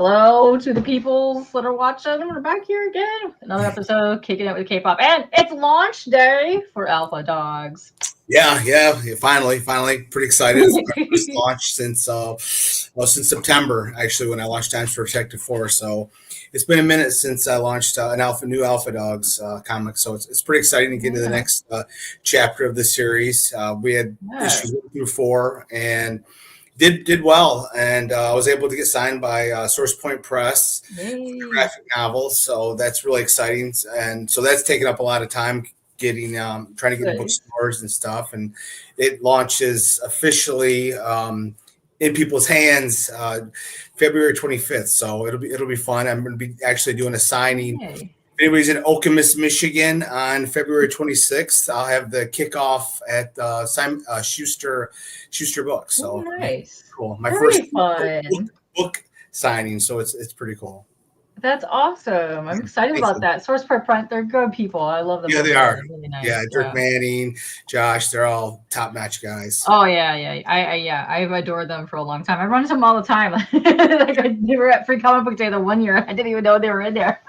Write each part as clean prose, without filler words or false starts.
Hello to the peoples that are watching. We're back here again. Another episode, kicking it with Kpop. And it's launch day for Alpha Dogs. Yeah. Finally, pretty excited. It's my first launch since September, actually, when I launched Times for Protective Force. So it's been a minute since I launched new Alpha Dogs comic. So it's pretty exciting to get into the next chapter of the series. We had issues 1 through 4 and did well, and I was able to get signed by Source Point Press graphic novels. So that's really exciting, and so that's taken up a lot of time getting trying to get in bookstores and stuff, and it launches officially in people's hands February 25th. So it'll be fun. I'm going to be actually doing a signing. If anybody's in Okemos, Michigan on February 26th, I'll have the kickoff at Schuster Books. So nice, cool. My first book signing, so it's pretty cool. That's awesome. I'm excited about that. Source Print, they're good people. I love them. Yeah, they are. Really nice. Yeah, Dirk Manning, Josh, they're all top-notch guys. Oh, yeah. I've adored them for a long time. I run into them all the time. Like they were at Free Comic Book Day the one year. I didn't even know they were in there.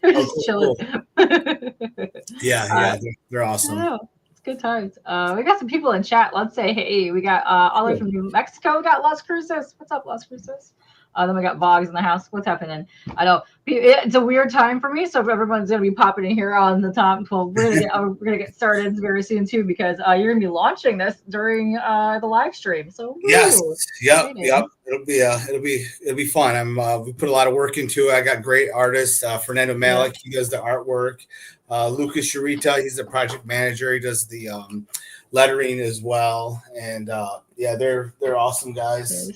They're just chilling. Cool. Yeah, they're awesome. It's good times. We got some people in chat. Let's say hey. We got all the way from New Mexico. We got Las Cruces. What's up, Las Cruces? Then we got Boggs in the house. What's happening? I know it's a weird time for me, so if everyone's gonna be popping in here on the top, well, we're gonna get started very soon too, because you're gonna be launching this during the live stream. So yes, yep. It'll be fun. We put a lot of work into it. I got great artists. Fernando Malik, he does the artwork. Lucas Sharita, he's the project manager. He does the lettering as well. And they're awesome guys.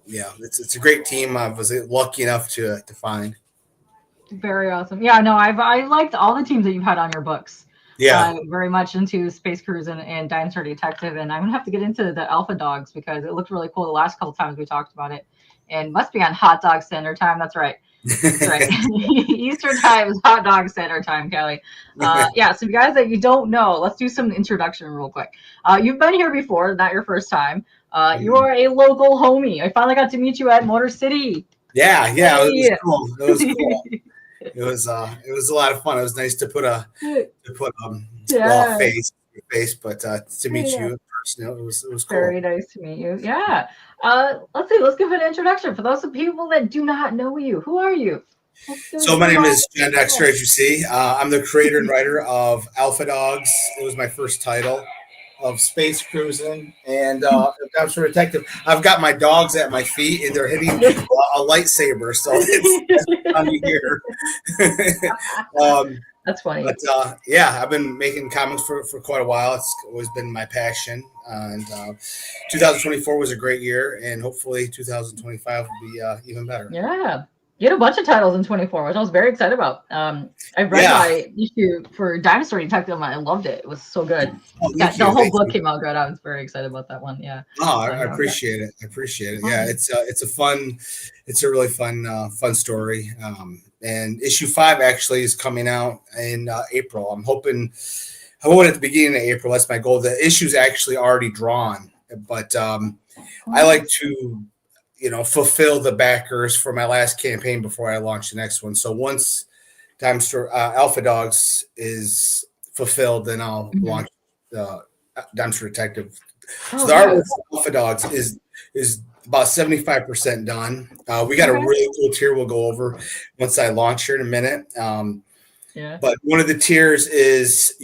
It's a great team. I was lucky enough to find. Very awesome. Yeah, no, I liked all the teams that you've had on your books. Yeah, very much into Space Cruizin and Dinosaur Detective, and I'm gonna have to get into the Alpha Dogs because it looked really cool the last couple times we talked about it. And must be on Hot Dog Standard Time. That's right. Eastern Time is Hot Dog Standard Time, Kelly. So you guys that you don't know, let's do some introduction real quick. You've been here before, not your first time. You are a local homie. I finally got to meet you at Motor City. Yeah, it was cool. It was a lot of fun. It was nice to put a face, but to meet you in person, it was cool. Very nice to meet you. Yeah. Let's give an introduction for those people that do not know you. Who are you? So my name is Jon Dexter, as you see. I'm the creator and writer of Alpha Dogs. It was my first title. Of Space Cruizin and Dinosaur Detective. I've got my dogs at my feet and they're hitting a lightsaber, so it's funny here. That's funny. But I've been making comics for quite a while. It's always been my passion. And 2024 was a great year, and hopefully 2025 will be even better. Yeah. You had a bunch of titles in 24, which I was very excited about. I read my issue for Dinosaur Detective, and I loved it. It was so good. The whole book came out good. I was very excited about that one. Yeah. Oh, I appreciate it. Yeah, it's a really fun story. And issue 5 actually is coming out in April. I'm hoping at the beginning of April. That's my goal. The issue's actually already drawn, but I like to fulfill the backers for my last campaign before I launch the next one. So once Alpha Dogs is fulfilled, then I'll launch the Dinosaur Detective. So the artwork for Alpha Dogs is about 75% done. We got a really cool tier we'll go over once I launch here in a minute. But one of the tiers is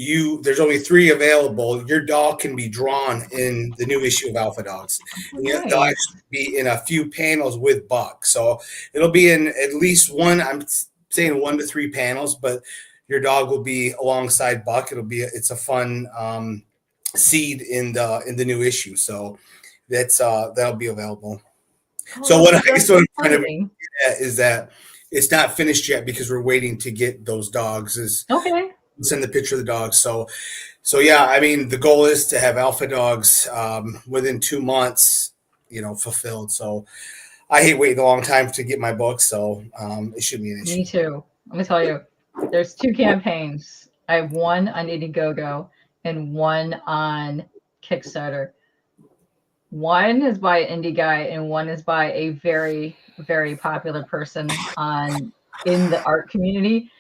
there's only 3 available. Your dog can be drawn in the new issue of Alpha Dogs. And they'll actually be in a few panels with Buck. So it'll be in at least I'm saying 1 to 3 panels, but your dog will be alongside Buck. It's a fun seed in the new issue. So that'll be available. So what I'm trying to get at is that it's not finished yet because we're waiting to get those dogs. Send the picture of the dogs. So I mean, the goal is to have Alpha Dogs within 2 months, fulfilled. So I hate waiting a long time to get my book. So it shouldn't be an issue. Me too. Let me tell you, there's 2 campaigns. I have one on Indiegogo and one on Kickstarter. One is by an indie guy, and one is by a very, very popular person on in the art community,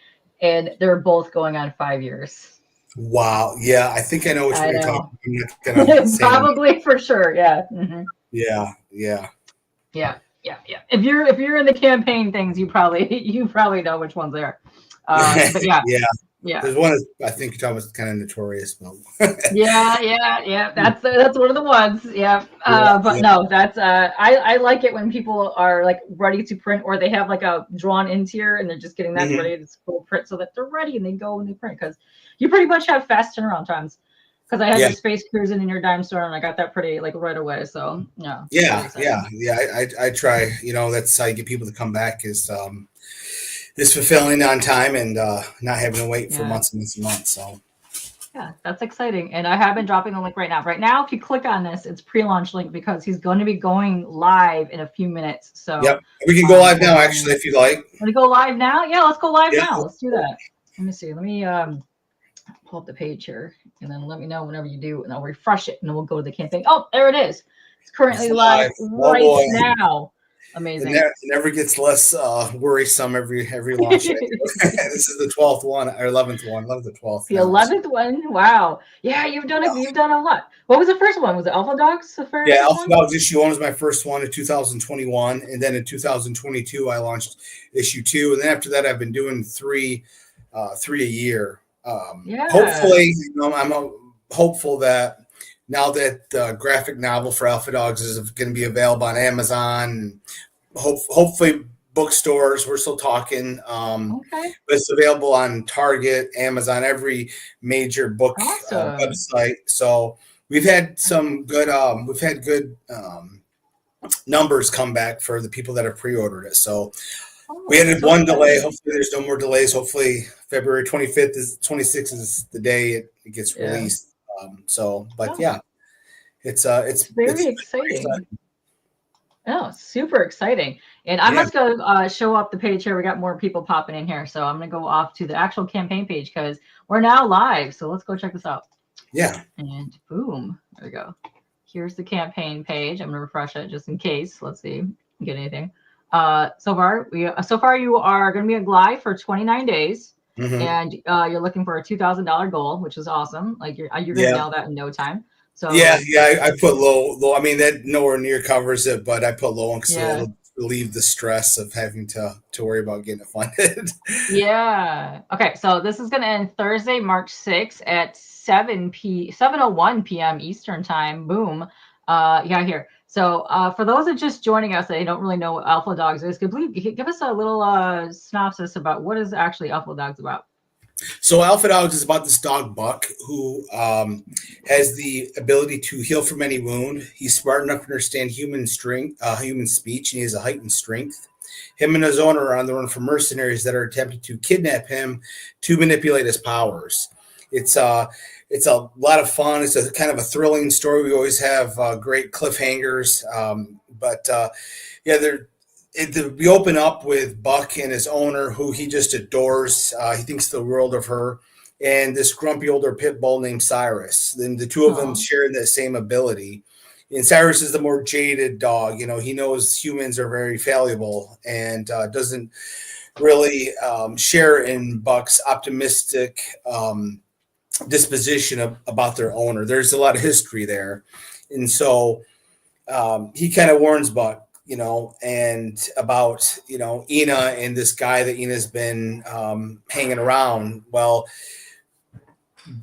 and they're both going on 5 years. Wow. Yeah, I think I know which I one you're talking know. about. I'm not gonna say the name. Probably for sure. Yeah. Yeah, yeah. Yeah. Yeah. Yeah. If you're in the campaign things, you probably know which ones they are. But yeah. Yeah. Yeah. There's one I think you're talking about kind of notorious, but Yeah, yeah, yeah. That's one of the ones. Yeah. yeah, But yeah. no, that's I like it when people are like ready to print, or they have like a drawn interior and they're just getting that Mhm. ready to full print so that they're ready and they go and they print, because you pretty much have fast turnaround times. Because I had Yeah. your Space Cruisin in your dime store and I got that pretty like right away. So yeah, pretty Yeah, yeah, exciting. yeah. I try, that's how you get people to come back is fulfilling on time and not having to wait for Yeah. months and months and months. So Yeah, that's exciting. And I have been dropping the link right now. Right now, if you click on this, it's pre-launch link because he's going to be going live in a few minutes. So yep. We can go live we'll now go actually if you like. want to go live now? Yeah, let's go live Yeah. now. Let's do that. Let me see. Let me pull up the page here, and then let me know whenever you do, and I'll refresh it, and then we'll go to the campaign. Oh, there it is. It's It's currently live live. Oh right boy. now. It Amazing. never gets less worrisome every launch I do. This is the 12th one or 11th one, 11th or 12th The now. So. 11th one. Wow. Yeah, you've done it. You've done a lot. What was the first one? Was it Alpha Dogs, the very Yeah, first Alpha one? Dogs issue 1 was my first one in 2021, and then in 2022 I launched issue 2, and then after that I've been doing three a year. Yeah. Hopefully, I'm hopeful that now that the graphic novel for Alpha Dogs is going to be available on Amazon, hopefully bookstores. We're still talking, Okay. but it's available on Target, Amazon, every major book Awesome. website. So we've had some good. We've had good numbers come back for the people that have pre-ordered it. So we Oh, had that's so one delay. exciting. Hopefully, there's no more delays. Hopefully, February 25th is 26th is the day it gets Yeah. released. But Oh, yeah, that's very it's exciting. Oh, super exciting. And I yeah, must go show up the page here. We got more people popping in here. So I'm going to go off to the actual campaign page because we're now live. So let's go check this out. yeah. And boom, there we go. Here's the campaign page. I'm going to refresh it just in case. Let's see, get anything. So far you are going to be a live for 29 days, Hmm. and you're looking for a $2,000 goal, which is awesome. Like you're going to Yeah. nail that in no time. Yeah, So yeah, I put low. I mean, that nowhere near covers it, but I put low one so yeah. it'll relieve the stress of having to worry about getting it funded. Yeah. Okay. So this is going to end Thursday, March 6th at 7:01 p.m. Eastern time. Boom. Yeah, here. So for those that just joining us, they don't really know what Alpha Dogs is. Give us a little synopsis about what is actually Alpha Dogs about. So Alpha Dogs is about this dog Buck who has the ability to heal from any wound. He's smart enough to understand human strength, human speech, and he has a heightened strength. Him and his owner are on the run from mercenaries that are attempting to kidnap him to manipulate his powers. It's it's a lot of fun. It's a kind of a thrilling story. We always have great cliffhangers, but yeah, we open up with Buck and his owner, who he just adores. He thinks the world of her, and this grumpy older pit bull named Cyrus. Then the two of them Oh, share that same ability. And Cyrus is the more jaded dog. He knows humans are very fallible and doesn't really share in Buck's optimistic disposition about their owner. There's a lot of history there, and so he kind of warns Buck, and about Ina and this guy that Ina's been hanging around. Well,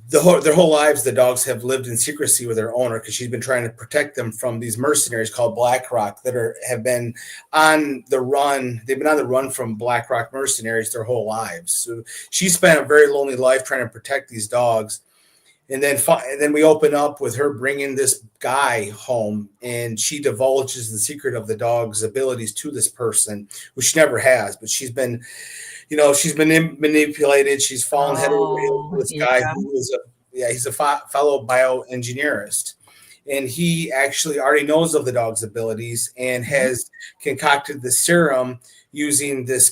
their whole lives, the dogs have lived in secrecy with their owner because she's been trying to protect them from these mercenaries called BlackRock that have been on the run. They've been on the run from BlackRock mercenaries their whole lives. So she spent a very lonely life trying to protect these dogs. And then we open up with her bringing this guy home, and she divulges the secret of the dog's abilities to this person, which she never has. But she's been manipulated. She's fallen head over heels for oh, this yeah. guy who is he's a fellow bioengineerist, and he actually already knows of the dog's abilities and Mhm. has concocted the serum using this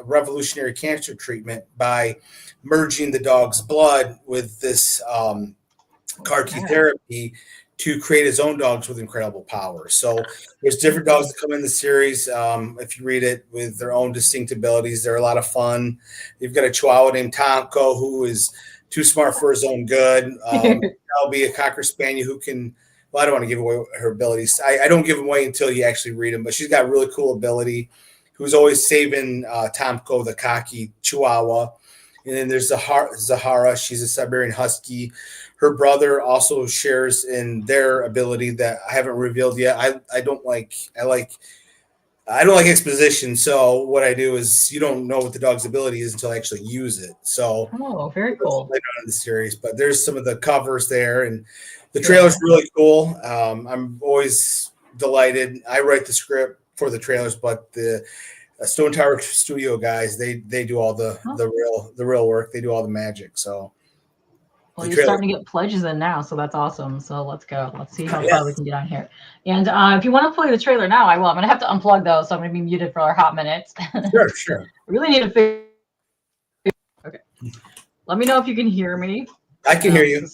revolutionary cancer treatment by merging the dog's blood with this CAR T Okay. therapy to create his own dogs with incredible power. So there's different dogs that come in the series. If you read it, with their own distinct abilities, they're a lot of fun. You've got a Chihuahua named Tomko, who is too smart for his own good. I'll be a Cocker Spaniel who can. Well, I don't want to give away her abilities. I don't give them away until you actually read them. But she's got really cool ability. Who's always saving Tomko, the cocky Chihuahua. And then there's Zahara. She's a Siberian Husky. Her brother also shares in their ability that I haven't revealed yet. I don't like exposition. So what I do is you don't know what the dog's ability is until I actually use it. So very cool. Later on in the series, but there's some of the covers there, and the trailer's really cool. I'm always delighted. I write the script for the trailers, but the Stone Tower Studio guys, they do all the real work. They do all the magic. So, well, you're starting to get pledges in now, so that's awesome. So let's go. Let's see how far we can get on here. And if you want to play the trailer now, I will. I'm going to have to unplug though, so I'm going to be muted for a hot minute. Sure. I really need to figure. Okay. Let me know if you can hear me. I can hear you.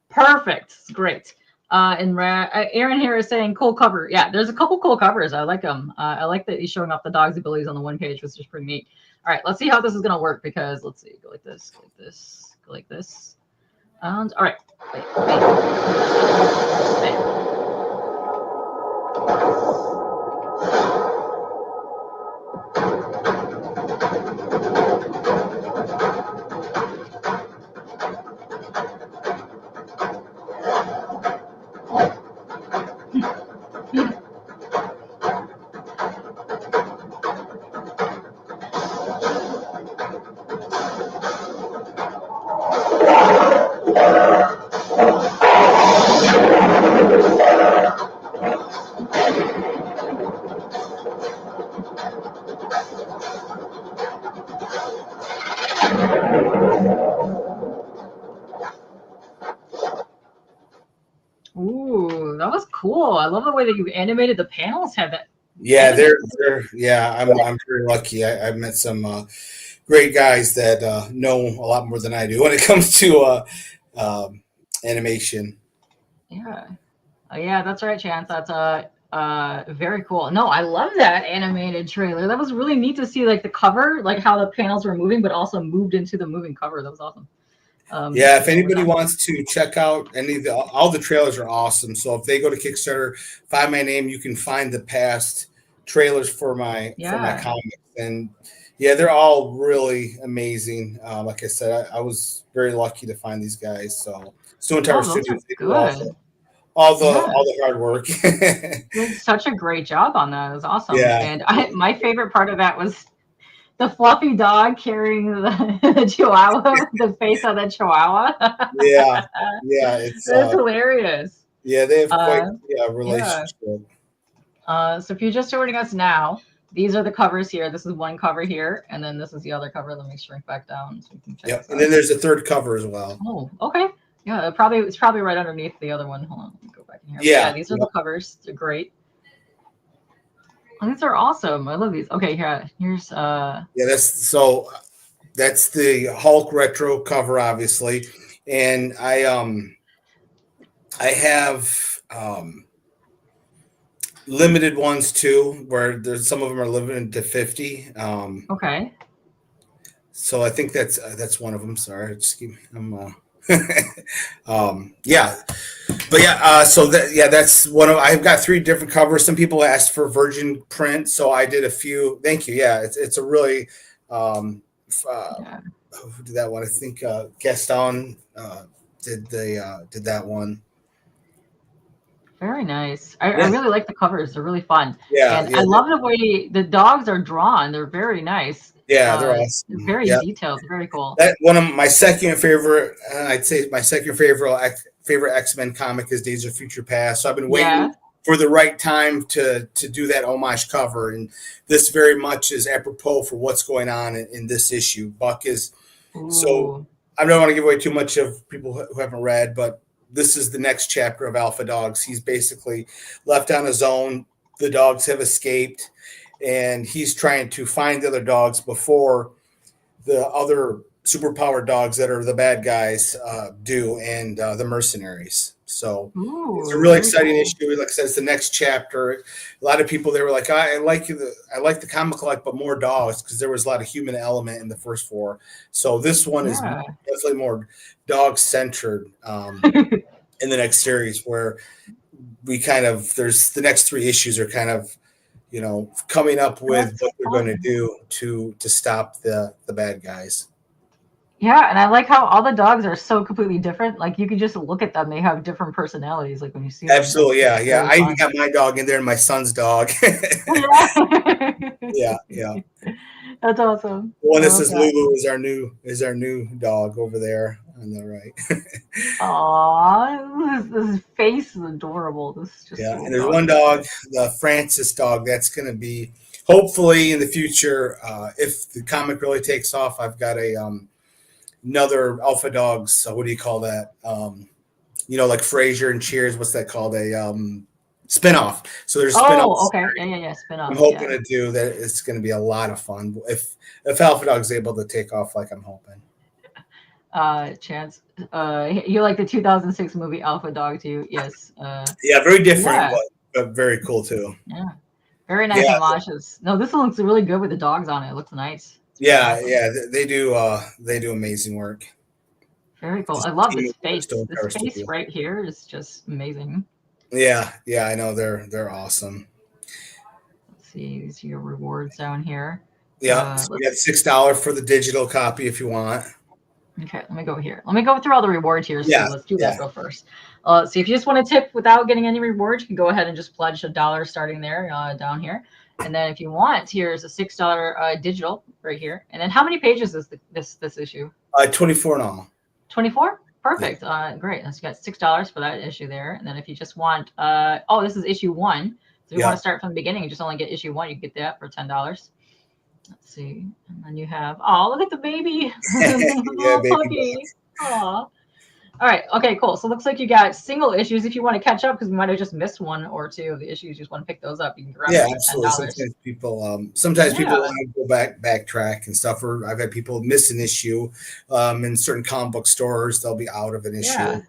Perfect. Great. And Aaron here is saying cool cover. Yeah, there's a couple cool covers. I like them. I like that he's showing off the dog's abilities on the one page, which is pretty neat. All right, let's see how this is going to work, because let's see. Go like this, go like this, go like this. And all right. Wait. Ooh, that was cool. I love the way that you animated the panels. Have that. Yeah, I'm very lucky. I've met some great guys that know a lot more than I do when it comes to animation. Yeah. Yeah, that's right, Chance. That's very cool. No, I love that animated trailer. That was really neat to see, like the cover, like how the panels were moving, but also moved into the moving cover. That was awesome. If anybody wants to check out all the trailers are awesome. So if they go to Kickstarter, find my name, you can find the past trailers for my comics, and they're all really amazing. Like I said, I was very lucky to find these guys. So Stone Tower Studios, all the hard work. Did such a great job on that. It was awesome. Yeah. And my favorite part of that was the fluffy dog carrying the chihuahua, the face of the chihuahua. It's hilarious. Yeah, they have quite a relationship. So if you're just joining us now, these are the covers here. This is one cover here, and then this is the other cover. Let me shrink back down so we can check. And then there's a third cover as well. Oh, okay. Yeah, it's probably right underneath the other one. Hold on, let me go back in here. Yeah, these are the covers. They're great. These are awesome. I love these. Okay, here's that's the Hulk retro cover, obviously, and I have limited ones too, where there's some of them are limited to 50. Okay. So I think that's one of them. Sorry, that's one of. I've got 3 different covers. Some people asked for virgin print, so I did a few. Thank you. Yeah, it's a really who did that one? I think Gaston did that one. Very nice. I really like the covers. They're really fun. Yeah, and I love the way the dogs are drawn. They're very nice. Yeah, they're awesome. They're very detailed. Very cool. That one of my second favorite. I'd say my second favorite X-Men comic is Days of Future Past. So I've been waiting for the right time to do that homage cover, and this very much is apropos for what's going on in this issue. Buck is so. I don't want to give away too much of people who haven't read, but this is the next chapter of Alpha Dogs. He's basically left on his own. The dogs have escaped, and he's trying to find the other dogs before the other superpowered dogs that are the bad guys do, and the mercenaries. So it's a Ooh, really very exciting cool. issue. Like I said, it's the next chapter. A lot of people they were like, I like the comic like, but more dogs because there was a lot of human element in the first four. So this one is Yeah. definitely more dog centered in the next series, where we kind of there's the next three issues are kind of coming up with That's what they're going to fun. do to stop the bad guys. Yeah, and I like how all the dogs are so completely different. Like you can just look at them; they have different personalities. Like when you see them, Absolutely, it's yeah, yeah. very I even fun. got my dog in there and my son's dog. Yeah. Yeah, yeah. That's awesome. One I that love says that. Lulu is our new dog over there on the right. Aw, this face is adorable. This just Yeah, little and there's dog one face dog, here. the Francis dog, that's going to be hopefully in the future. If the comic really takes off, I've got a another alpha dogs. So what do you call that? Like Frasier and Cheers. What's that called? A spinoff. So there's a spinoff Oh, okay. Yeah, series yeah, yeah. I'm Spin-offs. hoping Yeah. to do that. It's going to be a lot of fun if Alpha Dog's able to take off like I'm hoping. Chance. You like the 2006 movie Alpha Dog too? Yes. Yeah, very different, Yeah. but very cool too. Yeah. Very nice Yeah, homages. No, this one looks really good with the dogs on it. It looks nice. It's very yeah, awesome. yeah. They do amazing work. Very cool. This I love team this over at face. Stone This Tower face Studio. right here is just amazing. Yeah, yeah. I know they're awesome. Let's see. These are your rewards down here. Yeah, so you got Let's $6 for the digital copy if you want. Okay, let me go here. Let me go through all the rewards here. So Yeah, let's do that yeah, real first. See, if you just want to tip without getting any rewards, you can go ahead and just pledge $1 starting there down here. And then if you want, here's a $6 digital right here. And then how many pages is this issue? 24 and all. 24? Yeah, Perfect. Great. So you got $6 for that issue there. And then if you just want, this is issue one. So if you want yeah, to start from the beginning and just only get issue one, you can get that for $10. Let's see. And then you have, look at the baby, the yeah, little baby puppy. Aw. All right. Okay, cool. So it looks like you got single issues. If you want to catch up, because we might have just missed one or two of the issues, you just want to pick those up, you can grab Yeah, them for absolutely. $10. Sometimes people Yeah. want to go backtrack and stuff. Or I've had people miss an issue in certain comic book stores. They'll be out of an issue. Yeah.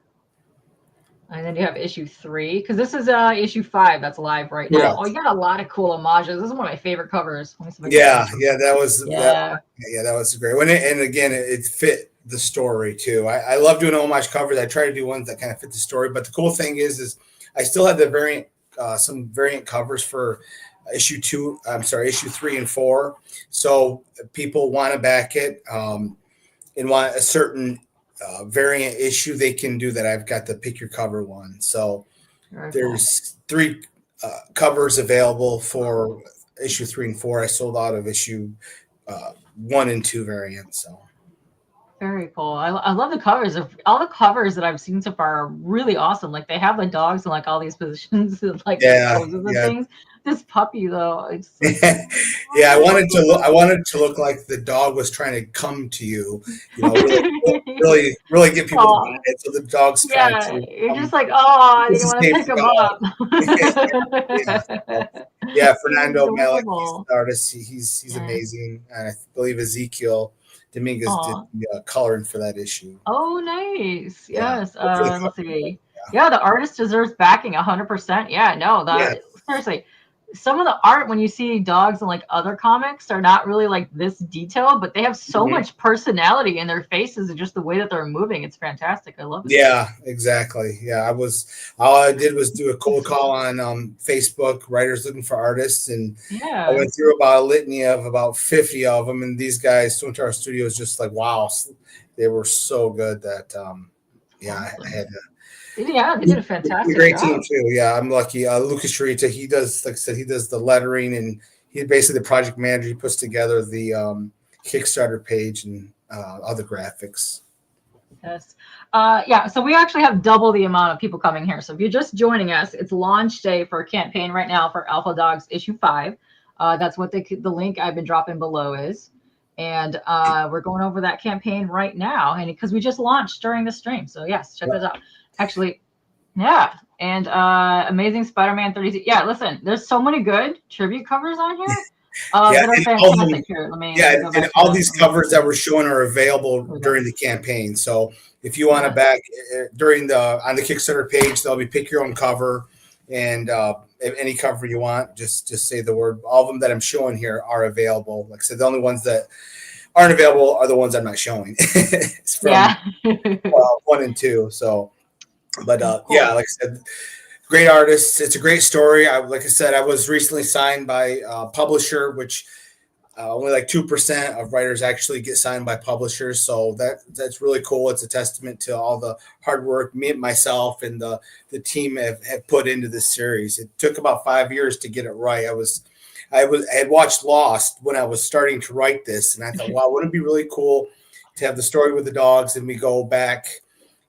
And then you have issue 3, because this is issue 5 that's live right now. Oh, Correct. you got a lot of cool homages. This is one of my favorite covers. Let me see if I can Yeah, find some. yeah, that was that. Yeah. Yeah, that was great. And again, it fit the story too. I love doing homage covers. I try to do ones that kind of fit the story. But the cool thing is I still have the variant, some variant covers for issue two. I'm sorry, issue 3 and 4. So people want to back it and want a certain variant issue, they can do that. I've got the pick your cover one. So Very cool. there's 3 covers available for issue 3 and 4. I sold out of issue 1 and 2 variants. So Very cool. I love the covers. All the covers that I've seen so far are really awesome. Like they have the dogs in like all these positions, and, like their yeah, poses and yeah, things. This puppy though, it's like, yeah. I oh. wanted to look like the dog was trying to come to you. Really, really, really get people to buy Aw. it. So the dog's trying Yeah, to you're just come. like, oh, This you is want to Dave pick him Scott. up. Yeah. So, yeah, Fernando Malik, he's Adorable. the artist. He's Yeah. amazing, and I believe Ezekiel Dominguez did Aw. coloring for that issue. Oh, nice. Yeah, Yes. hopefully, Let's see. Yeah, the artist deserves backing 100%. Yeah, no, yeah, that seriously. Some of the art when you see dogs in like other comics are not really like this detailed, but they have so mhm. much personality in their faces and just the way that they're moving. It's fantastic. I love it. Yeah, exactly. Yeah, all I did was do a cold call on Facebook, writers looking for artists, and I Yeah. went through about a litany of about 50 of them, and these guys, Stone Tower Studio is just like wow, they were so good that yeah, I Awesome. had to. Yeah, they did a A fantastic great team job. too. Yeah, I'm lucky. Lucas Sharita, he does, like I said, he does the lettering, and he's basically the project manager. He puts together the Kickstarter page and other graphics. Yes. Yeah, so we actually have double the amount of people coming here. So if you're just joining us, it's launch day for a campaign right now for Alpha Dogs issue 5. That's what the link I've been dropping below is. And we're going over that campaign right now. And because we just launched during the stream. So yes, check this out. Actually, yeah. And Amazing Spider-Man 32. Yeah, listen, there's so many good tribute covers on here. Yeah, That are and all the, fantastic. Here, let yeah, me go and back to all the. these covers that we're showing are available Here we go. during the campaign. So if you want to Yeah. back during on the Kickstarter page, there'll be pick your own cover, and if any cover you want, just say the word. All of them that I'm showing here are available. Like I said, the only ones that aren't available are the ones I'm not showing. It's from Yeah. 1 and 2. So, but Cool. yeah, like I said, great artists. It's a great story. Like I said, I was recently signed by a publisher, which only like 2% of writers actually get signed by publishers. So that's really cool. It's a testament to all the hard work me, myself, and the team have put into this series. It took about 5 years to get it right. I had watched Lost when I was starting to write this, and I thought, wow, wouldn't it be really cool to have the story with the dogs, and we go back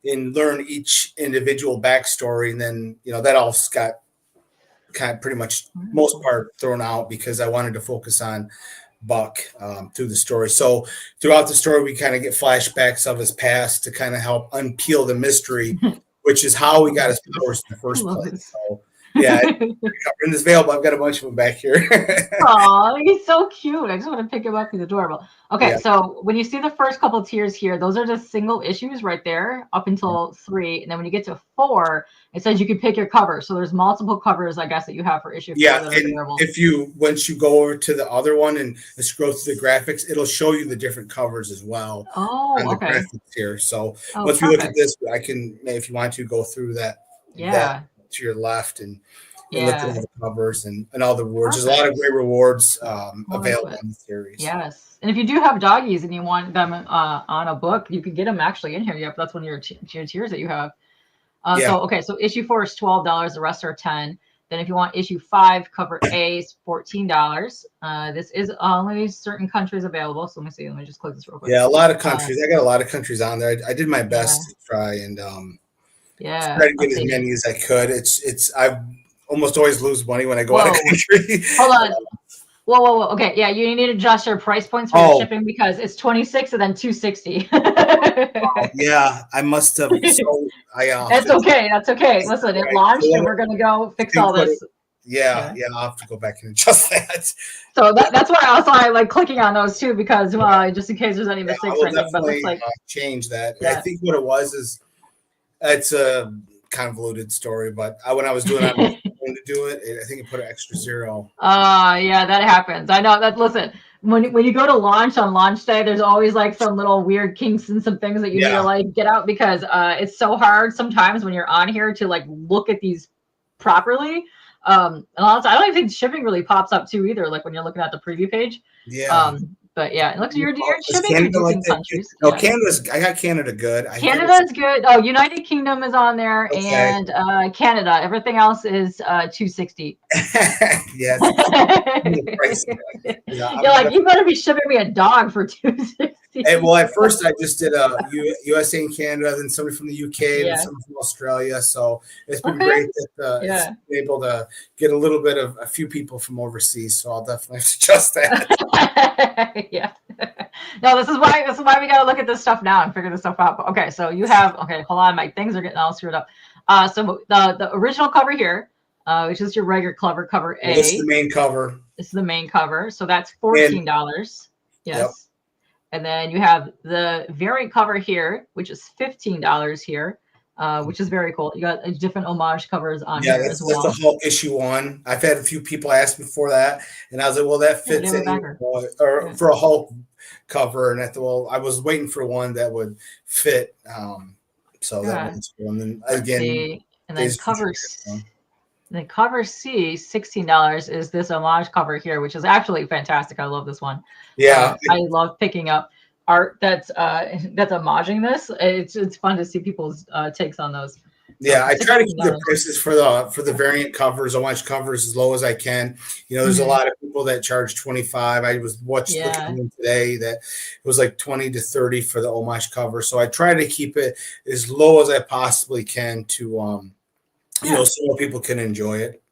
and learn each individual backstory, and then that all got kind of pretty much most part thrown out because I wanted to focus on Buck through the story. So throughout the story, we kind of get flashbacks of his past to kind of help unpeel the mystery, which is how we got his powers in the I first love place. this. So yeah, in this veil, but I've got a bunch of them back here. Oh, he's so cute. I just want to pick him up. He's adorable. Okay, Yeah. so when you see the first couple tiers here, those are just single issues right there up until 3. And then when you get to 4, it says you can pick your cover. So there's multiple covers, I guess, that you have for issue 4 Yeah, that are and available. once you go over to the other one and scroll through the graphics, it'll show you the different covers as well on the okay. graphics here. So Oh, once we look at perfect. this, I can, if you want to, go through that Yeah. to your left and look at all Yeah. the covers and all the rewards. There's a Perfect. lot of great rewards Oh, that's available good. in the series. Yes. And if you do have doggies and you want them on a book, you can get them actually in here. Yep, that's one of your tiers that you have. Yeah. So issue 4 is $12. The rest are 10. Then if you want issue 5, cover A is $14. This is only certain countries available. So let me see. Let me just click this real quick. Yeah, a lot of countries. I got a lot of countries on there. I did my best Yeah. to try and Yeah. try to get Let's as see. many as I could. I almost always lose money when I go out of Whoa. country. Hold on. Whoa. Okay. Yeah, you need to adjust your price points for your shipping because it's 26 and then 260. Yeah, I must have. So That's okay. That's okay. Listen, it launched and we're gonna go fix all this. Yeah, I'll have to go back and adjust that. So that's why I was like clicking on those too, because just in case there's any mistakes or anything. But looks like change that. Yeah. I think what it was is it's a convoluted story, but when I was doing it, going to do it, I think it put an extra 0. Yeah, that happens. I know that. Listen, when you go to launch on launch day, there's always like some little weird kinks and some things that you need to like get out because it's so hard sometimes when you're on here to like look at these properly. And also, I don't even think shipping really pops up too either. Like when you're looking at the preview page. Yeah. But yeah, it looks you're shipping through decent countries. No, Canada's. I got Canada good. Canada's good. Oh, United Kingdom is on there, and Canada. Everything else is 260. Yes. You're like, you better be shipping me a dog for 260. Well, at first I just did USA and Canada, then somebody from the UK, and somebody from Australia. So it's been great that it's been able to get a few people from overseas. So I'll definitely adjust that. Yeah. No, this is why we gotta look at this stuff now and figure this stuff out. Okay, so you have hold on, my things are getting all screwed up. So the original cover here, which is your regular cover A. This is the main cover. This is the main cover, so that's $14. Yes. Yep. And then you have the variant cover here, which is $15 here, which is very cool. You got different homage covers on here as well. That's the Hulk issue 1. I've had a few people ask me for that, and I was like, well, that fits in for a Hulk cover. And I thought, well, I was waiting for one that would fit. So that was cool. And then again, and then cover C, $16 is this homage cover here, which is actually fantastic. I love this one. Yeah, I love picking up art that's homaging this. It's fun to see people's takes on those. Yeah, I try to keep the prices for the variant covers, homage covers, as low as I can. There's a lot of people that charge $25. I was looking today that it was like $20 to $30 for the homage cover. So I try to keep it as low as I possibly can to so more people can enjoy it.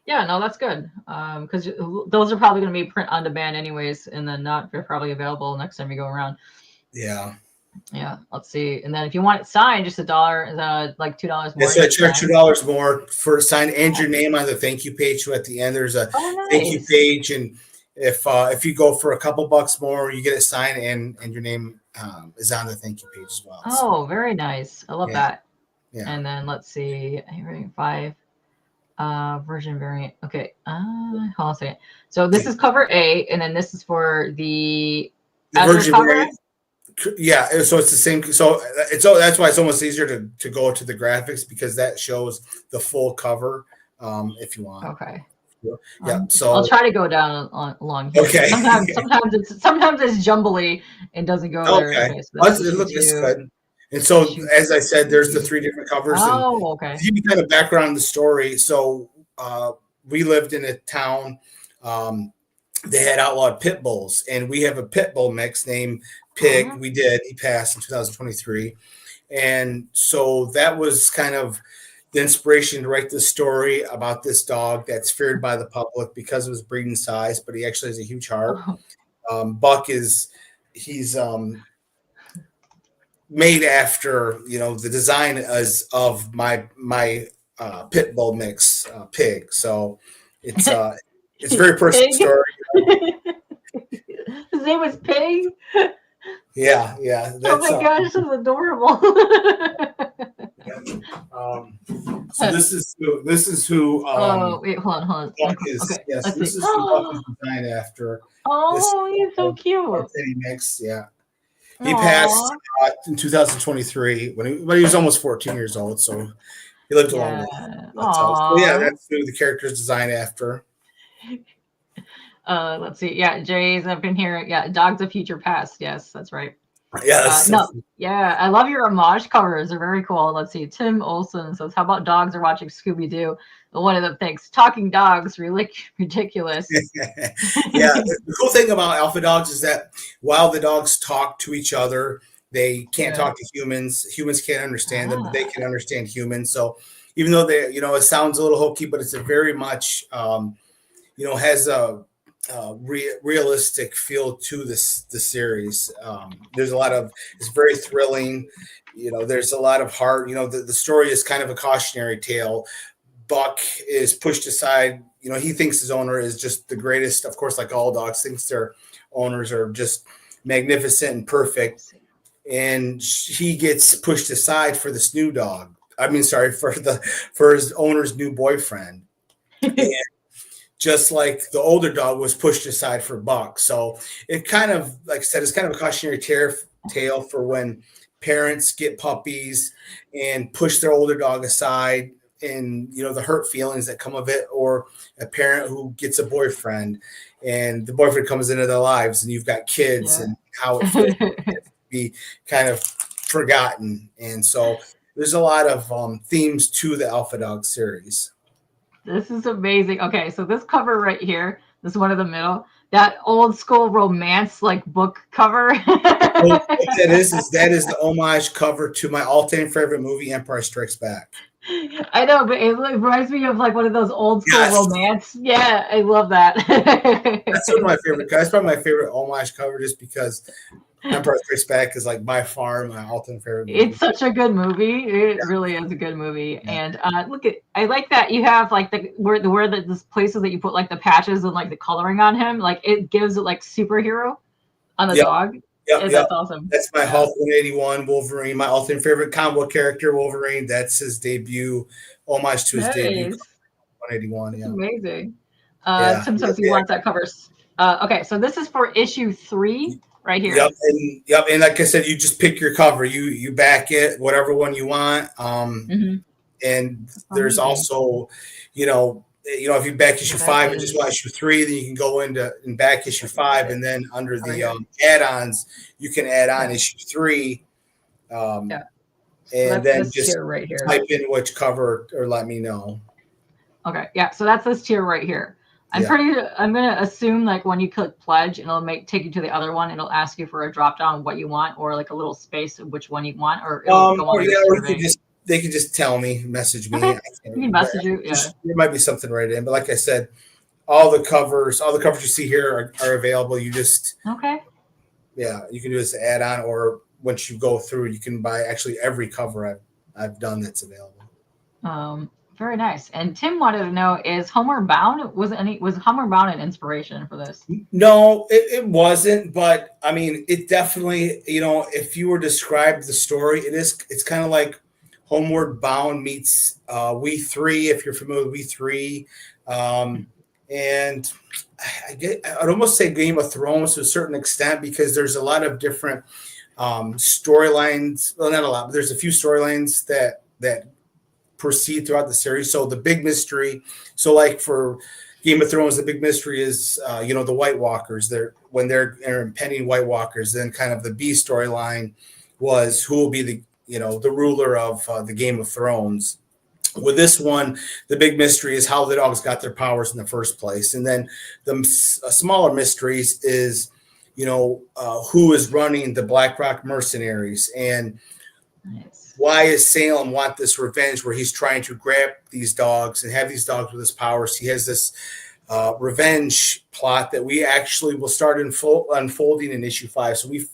Yeah, no, that's good. Because those are probably going to be print on demand anyways, and then they're probably available next time you go around. Yeah. Yeah, let's see. And then if you want it signed, just $1, like $2 more. Yes, I charge $2 more for a sign and your name on the thank you page. So at the end, there's a thank you page, and if you go for a couple bucks more, you get it signed and your name is on the thank you page as well. Oh, very nice. I love that. Yeah. And then let's see, rating 5, version variant. Okay, hold on a second. So this is cover A, and then this is for the version cover. Variant. Yeah, so it's the same. So that's why it's almost easier to go to the graphics, because that shows the full cover. If you want. Okay. Yeah. So I'll try to go down along here. Okay. Sometimes it's jumbly and doesn't go there. Okay. So It looks good. And so, as I said, there's the 3 different covers. Oh, okay. To give you kind of background on the story, so we lived in a town. They had outlawed pit bulls, and we have a pit bull mix named Pig. We did. He passed in 2023. And so that was kind of the inspiration to write this story about this dog that's feared by the public because of his breeding size, but he actually has a huge heart. Buck he's made after, the design of my pit bull mix, Pig. So it's a very personal story. His name was Pig. Yeah. Oh my gosh, that's adorable. So this is who. Wait, hold on. Buck is, okay. Yes, this is who Buck is designed after. Oh, he's so cute. Mix, yeah. He passed in 2023 when he was almost 14 years old. So he lived a long life. So that's who the character is designed after. Let's see. Yeah, Jay's up in here. Yeah, Dogs of Future Past. Yes, that's right. Yes. I love your homage covers. They're very cool. Let's see. Tim Olson says, "How about dogs are watching Scooby Doo?" One of them thinks, "Talking dogs, really ridiculous." Yeah, the cool thing about alpha dogs is that while the dogs talk to each other, they can't talk to humans. Humans can't understand them, but they can understand humans. So even though it sounds a little hokey, but it's a very much, has a realistic feel to the series. There's a lot of, it's very thrilling. There's a lot of heart. The story is kind of a cautionary tale. Buck is pushed aside. He thinks his owner is just the greatest. Of course, like all dogs, thinks their owners are just magnificent and perfect. And he gets pushed aside for this new dog. For his owner's new boyfriend. And just like the older dog was pushed aside for Buck. So it kind of, like I said, it's kind of a cautionary tale for when parents get puppies and push their older dog aside, and the hurt feelings that come of it, or a parent who gets a boyfriend and the boyfriend comes into their lives and you've got kids, and how it feels to be kind of forgotten. And so there's a lot of themes to the Alpha Dog series. This is amazing. Okay, so this cover right here, this one in the middle, that old school romance book cover. That is the homage cover to my all-time favorite movie, Empire Strikes Back. I know, but it reminds me of one of those old school romance. Yeah, I love that. That's one of my favorite. That's probably my favorite homage cover, just because Empire Strikes Back is by far my all-time favorite movie. It's such a good movie. It really is a good movie. Yeah. And I like that you have the places that you put the patches and the coloring on him. It gives it superhero on the dog. That's awesome. That's my Hulk 181 Wolverine, my all-time favorite combo character, Wolverine. That's his debut, homage to his debut, 181. Yeah, amazing. Tim says he wants that cover. Okay, so this is for issue 3 right here. Yep, and like I said, you just pick your cover. You back it, whatever one you want. And there's also, if you back issue 5 and just want issue 3, then you can go into and back issue 5, and then under the add-ons, you can add on issue 3. And then just right here. Type in which cover or let me know. Okay, yeah. So that's this tier right here. I'm gonna assume when you click pledge, it'll take you to the other one. It'll ask you for a drop down what you want, or a little space of which one you want, or they can just tell me, message me. Okay. You can message you. Yeah. There might be something right in, but like I said, all the covers you see here are available. You just you can do this add on, or once you go through, you can buy actually every cover I've done that's available. Very nice. And Tim wanted to know, is Homeward Bound, was Homeward Bound an inspiration for this? No, it wasn't, but I mean, it definitely, if you were to describe the story, it's kind of like Homeward Bound meets We Three, if you're familiar with We Three. And I'd almost say Game of Thrones to a certain extent, because there's a lot of different storylines. Well, not a lot, but there's a few storylines that proceed throughout the series. So the big mystery, so like for Game of Thrones, the big mystery is the White Walkers. They're impending White Walkers. Then kind of the B storyline was who will be the ruler of the Game of Thrones. With this one, the big mystery is how the dogs got their powers in the first place, and then the smaller mysteries is who is running the Black Rock mercenaries, and Nice. why does Salem want this revenge where he's trying to grab these dogs and have these dogs with his powers. He has this revenge plot that we actually will start unfolding in issue 5. So we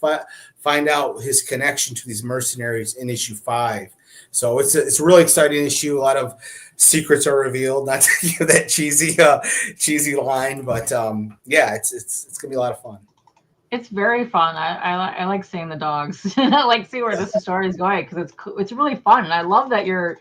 find out his connection to these mercenaries in issue 5. So it's a really exciting issue. A lot of secrets are revealed. Not to give that cheesy line, but it's gonna be a lot of fun. It's very fun. I like seeing the dogs. I like see where this story is going, because it's really fun. And I love that you're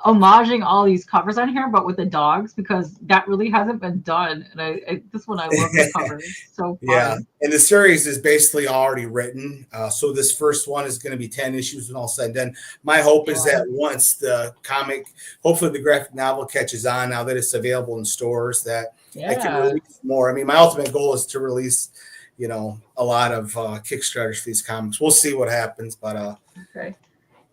homaging all these covers on here, but with the dogs, because that really hasn't been done. And this one, I love the covers. So fun. Yeah, and the series is basically already written. So this first one is going to be 10 issues and all said and done. My hope is that once the comic, hopefully the graphic novel catches on now that it's available in stores, that I can release more. I mean, my ultimate goal is to release, a lot of Kickstarters for these comics. We'll see what happens, but okay.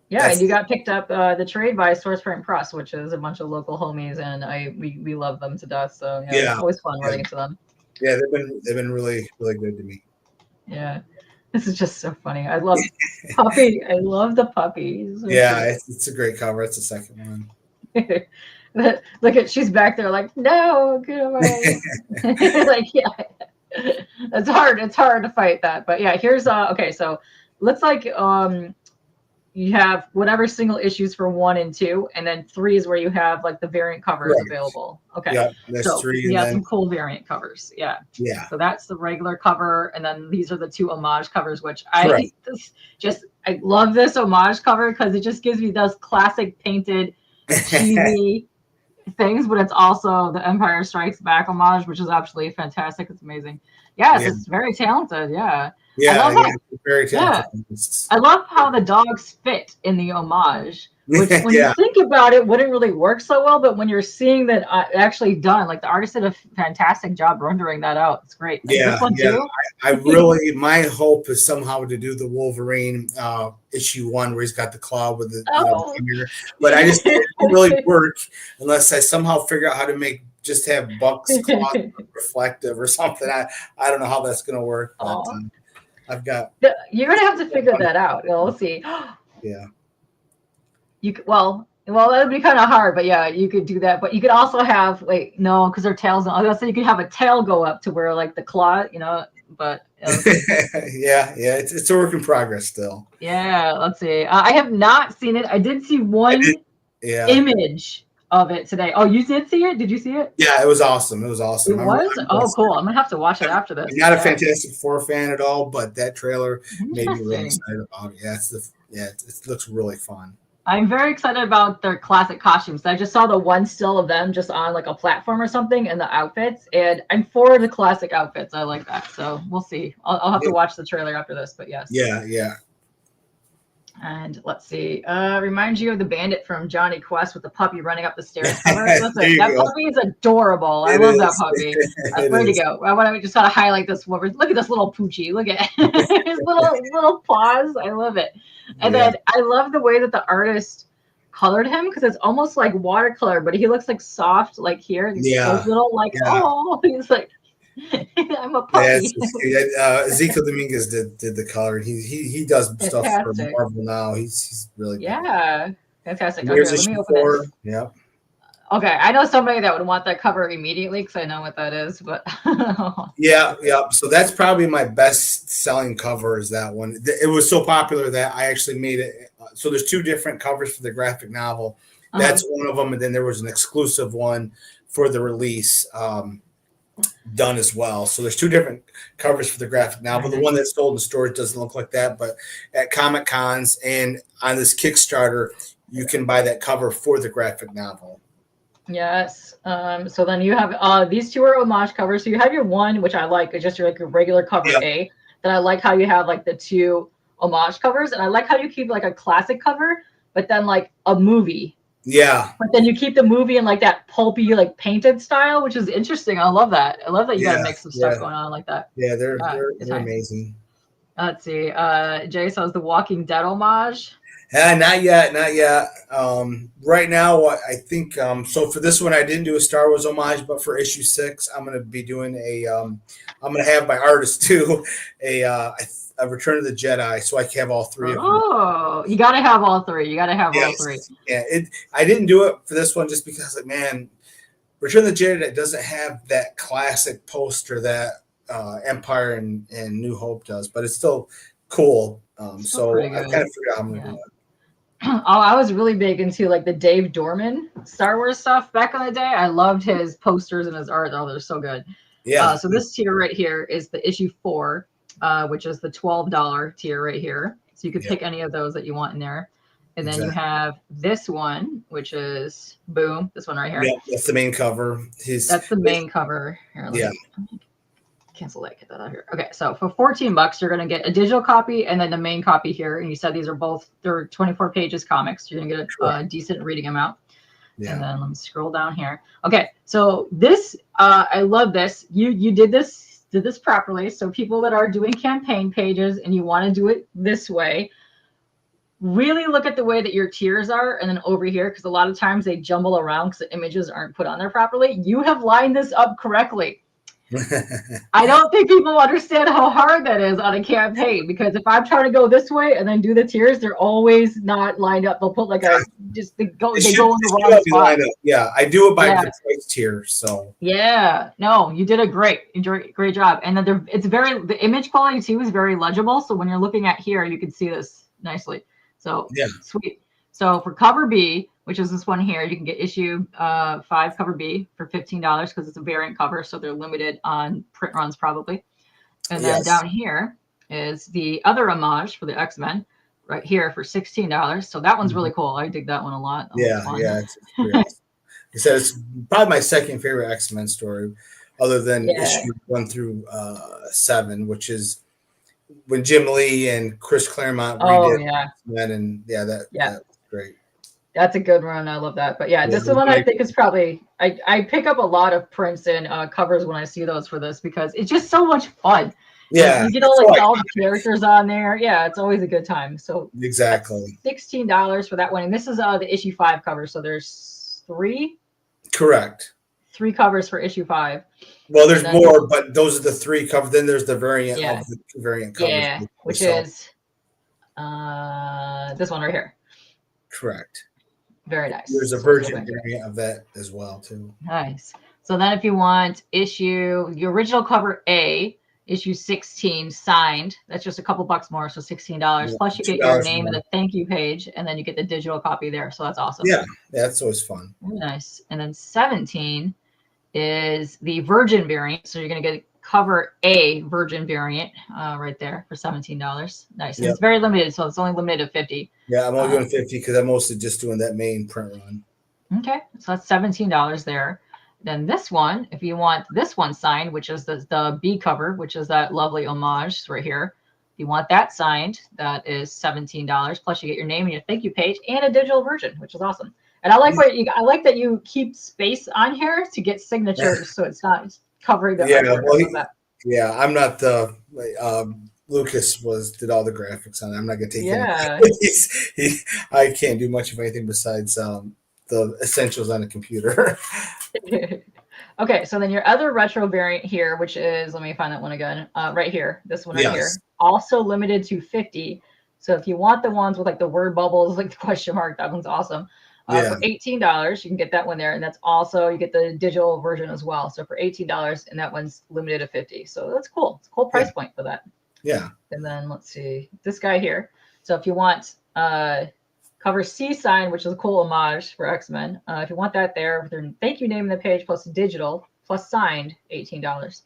Yeah, and you got picked up the trade by Source Print Press, which is a bunch of local homies, and we love them to death. So it's always fun writing to them. Yeah, they've been really, really good to me. Yeah, this is just so funny. I love Puppy. I love the puppies. Yeah, it's a great cover. It's the second one. Look at, she's back there like, no, get away. Like, yeah, it's hard. It's hard to fight that. But yeah, here's okay. So looks like you have whatever single issues for 1 and 2, and then 3 is where you have like the variant covers available. Okay. Yeah, that's so 3. You have some cool variant covers. Yeah. Yeah. So that's the regular cover, and then these are the 2 homage covers, which I love this homage cover because it just gives me those classic painted cheesy things, but it's also the Empire Strikes Back homage, which is absolutely fantastic. It's amazing. Yeah, it's very talented. Yeah. Yeah, very talented. Yeah. I love how the dogs fit in the homage, which when you think about it, wouldn't really work so well. But when you're seeing that actually done, like the artist did a fantastic job rendering that out. It's great. Yeah, too? I really, my hope is somehow to do the Wolverine issue 1 where he's got the claw with the finger. But I just it didn't really work unless I somehow figure out how to just have Buck's claw reflective or something. I don't know how that's going to work. But, I've got. You're gonna have to figure that out. We'll see. Yeah. You could, well, that would be kind of hard, but yeah, you could do that. But you could also have because their tails. I was gonna say you could have a tail go up to where like the claw, But it's a work in progress still. Yeah, let's see. I have not seen it. I did see one image of it today. Oh, you did see it? Did you see it? Yeah, it was awesome. It was awesome. It was? Oh, cool. I'm gonna have to watch it after this. I'm not a Fantastic Four fan at all, but that trailer made me really excited about it. It looks really fun. I'm very excited about their classic costumes. I just saw the one still of them just on like a platform or something in the outfits, and I'm for the classic outfits. I like that. So we'll see. I'll have to watch the trailer after this, but yes. Yeah. And let's see. Reminds you of the bandit from Johnny Quest with the puppy running up the stairs. Listen, that puppy is adorable. I love that puppy. That's ready to go. I want to just kind of highlight this. Look at this little poochie. Look at his little paws. I love it. And then I love the way that the artist colored him because it's almost like watercolor, but he looks like soft, like here. Those little he's like. I'm a puppy. Ezekiel Dominguez did the color. He does stuff for Marvel now. He's really good. Fantastic. Okay, let me open it. Yeah. Okay, I know somebody that would want that cover immediately because I know what that is. But yeah. So that's probably my best selling cover is that one. It was so popular that I actually made it. So there's 2 different covers for the graphic novel, That's one of them. And then there was an exclusive one for the release done as well. So there's two different covers for the graphic novel. The one that's sold in stores doesn't look like that, but at Comic Cons and on this Kickstarter, you can buy that cover for the graphic novel. Yes. So then you have these two are homage covers. So you have your one, which I like, is just your like your regular cover A. Then I like how you have like the two homage covers, and I like how you keep like a classic cover, but then like a movie. Yeah. But then you keep the movie in like that pulpy, like painted style, which is interesting. I love that. I love that you got a mix of stuff going on like that. Yeah, they're amazing. Let's see. Jay says the Walking Dead homage. Not yet. Right now, I think so. For this one, I didn't do a Star Wars homage, but for issue 6, I'm going to be doing I'm going to have my artist do a Return of the Jedi, so I can have all 3 of them. Oh, you got to have all 3. All 3. Yeah, I didn't do it for this one just because, like, man, Return of the Jedi doesn't have that classic poster that Empire and New Hope does, but it's still cool. So I kind of figured out how I'm going to do it. Oh, I was really big into like the Dave Dorman Star Wars stuff back in the day. I loved his posters and his art. Oh, they're so good. Yeah. So this tier right here is the issue 4, which is the $12 tier right here. So you could pick any of those that you want in there. And then you have this one, which is boom, this one right here. Yeah, that's the main cover. That's the main cover. Here, cancel that, get that out here. Okay, so for $14 you're going to get a digital copy and then the main copy here, and you said they're 24 pages comics. You're going to get a decent reading amount. And then let me scroll down here. Okay, so this I love this. You did this properly. So people that are doing campaign pages and you want to do it this way, really look at the way that your tiers are, and then over here, because a lot of times they jumble around because the images aren't put on there properly. You have lined this up correctly. I don't think people understand how hard that is on a campaign, because if I'm trying to go this way and then do the tiers, they're always not lined up. They'll put like they go in the wrong spot. Yeah, I do it by the price tier. So no, you did a great job. And then the image quality too is very legible. So when you're looking at here, you can see this nicely. So sweet. So for cover B, which is this one here, you can get issue 5 cover B for $15 because it's a variant cover, so they're limited on print runs probably. And then down here is the other homage for the X-Men right here for $16. So that one's really cool. I dig that one a lot. It's awesome. It's probably my second favorite X-Men story, other than issue 1 through 7, which is when Jim Lee and Chris Claremont redid X-Men, and that's great. That's a good one. I love that. But this is one I think is probably I pick up a lot of prints and covers when I see those for this, because it's just so much fun. Yeah, you get all the characters on there. Yeah, it's always a good time. So exactly $16 for that one, and this is the issue 5 cover. So there's 3. Correct. 3 covers for issue 5. Well, there's more, but those are the 3 covers. Then there's the variant of the variant covers. Yeah, which is this one right here. Correct. Very nice. There's a virgin variant of that as well, too. Nice. So then if you want the original cover A, issue 16 signed, that's just a couple bucks more, so $16. Plus you get your name and a thank you page, and then you get the digital copy there. So that's awesome. Yeah, that's always fun. Very nice. And then 17 is the virgin variant. So you're going to get cover A virgin variant right there for $17. Nice. And it's very limited, so it's only limited to 50. Yeah, I'm only doing 50 because I'm mostly just doing that main print run. Okay, so that's $17 there. Then this one, if you want this one signed, which is the B cover, which is that lovely homage right here. If you want that signed, that is $17. Plus you get your name and your thank you page and a digital version, which is awesome. And I like I like that you keep space on here to get signatures, so it's not covering the I'm not the Lucas did all the graphics on it. I'm not gonna take it. I can't do much of anything besides the essentials on a computer. Okay, so then your other retro variant here, which is, let me find that one again, right here, this one right here, also limited to 50. So if you want the ones with like the word bubbles, like the question mark, that one's awesome. For $18, you can get that one there. And that's also, you get the digital version as well. So for $18, and that one's limited to 50. So that's cool. It's a cool price point for that. Yeah. And then let's see, this guy here. So if you want cover C sign, which is a cool homage for X-Men. If you want that there, with their thank you name in the page plus digital plus signed, $18.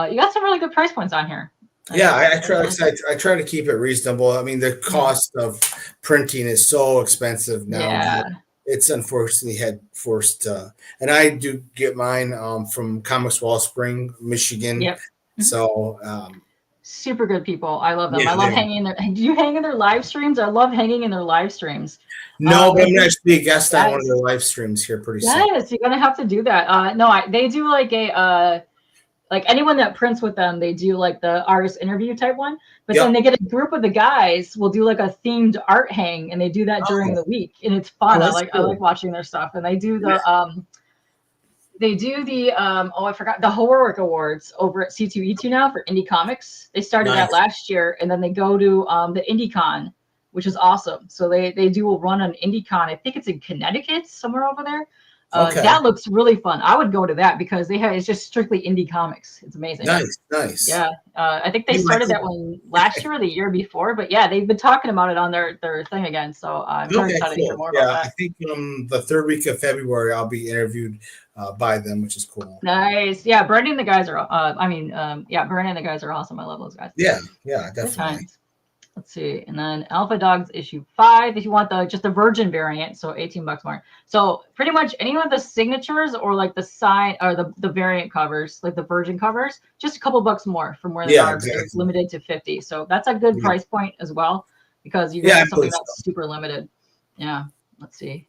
You got some really good price points on here. Yeah, I try. I try to keep it reasonable. I mean, the cost of printing is so expensive now. Yeah. It's unfortunately had forced. And I do get mine from Comics Wellspring, Michigan. Yep. So super good people. I love them. Yeah, I love hanging in their. Do you hang in their live streams? I love hanging in their live streams. No, but I'm going to be a guest on one of their live streams here pretty soon. Yes, you're gonna have to do that. No, they do like a like anyone that prints with them, they do like the artist interview type one. But then they get a group of the guys will do like a themed art hang, and they do that during the week, and it's fun. I like watching their stuff, and they do the I forgot the Horror Awards over at C2E2 now for indie comics. They started that last year, and then they go to the IndieCon, which is awesome. So they do a run on IndieCon. I think it's in Connecticut, somewhere over there. That looks really fun. I would go to that because it's just strictly indie comics. It's amazing. Nice. Yeah, I think they started that one last year or the year before, but yeah, they've been talking about it on their thing again. So I'm very excited to hear more about that. I think the third week of February I'll be interviewed by them, which is cool. Nice. Yeah, Bernie and the guys are. Bernie and the guys are awesome. I love those guys. Yeah, definitely. Let's see, and then Alpha Dogs issue 5. If you want the Virgin variant, so $18 more. So pretty much any of the signatures or like the sign or the variant covers, like the Virgin covers, just a couple bucks more from where they are. Exactly. It's limited to 50, so that's a good price point as well because you get something that's super limited. Yeah, let's see.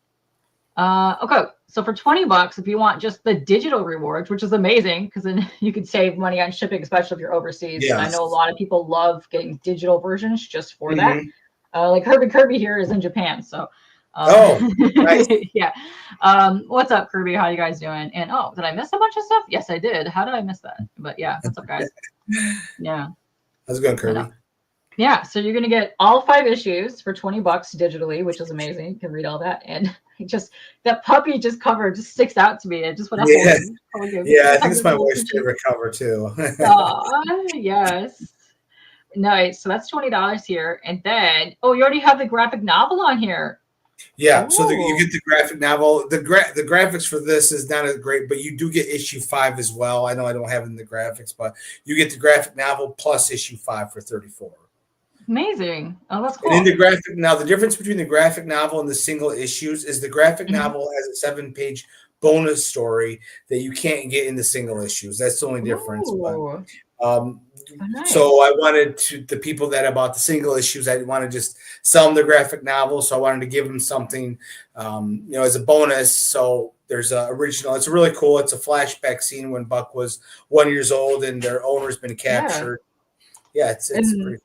Okay, so for $20, if you want just the digital rewards, which is amazing because then you could save money on shipping, especially if you're overseas. Yes. I know a lot of people love getting digital versions just for that. Like Kirby here is in Japan, so. Nice. Yeah. What's up, Kirby? How you guys doing? And did I miss a bunch of stuff? Yes, I did. How did I miss that? But yeah, what's up, guys? Yeah. How's it going, Kirby? Yeah, so you're gonna get all 5 issues for $20 digitally, which is amazing. You can read all that, and just that puppy cover just sticks out to me. I just want to hold him. Yeah, I think it's my wife's favorite cover too. Yes, nice. So that's $20 here, and then you already have the graphic novel on here. Yeah, so you get the graphic novel. The graphics for this is not as great, but you do get issue 5 as well. I know I don't have it in the graphics, but you get the graphic novel plus issue 5 for $34. Amazing. Oh, that's cool. And in the difference between the graphic novel and the single issues is the graphic novel has a 7-page bonus story that you can't get in the single issues. That's the only difference. Nice. So I wanted the people that bought the single issues, I didn't want to just sell them the graphic novel. So I wanted to give them something, as a bonus. So there's a original. It's really cool. It's a flashback scene when Buck was 1 year old and their owner's been captured. Yeah, it's pretty.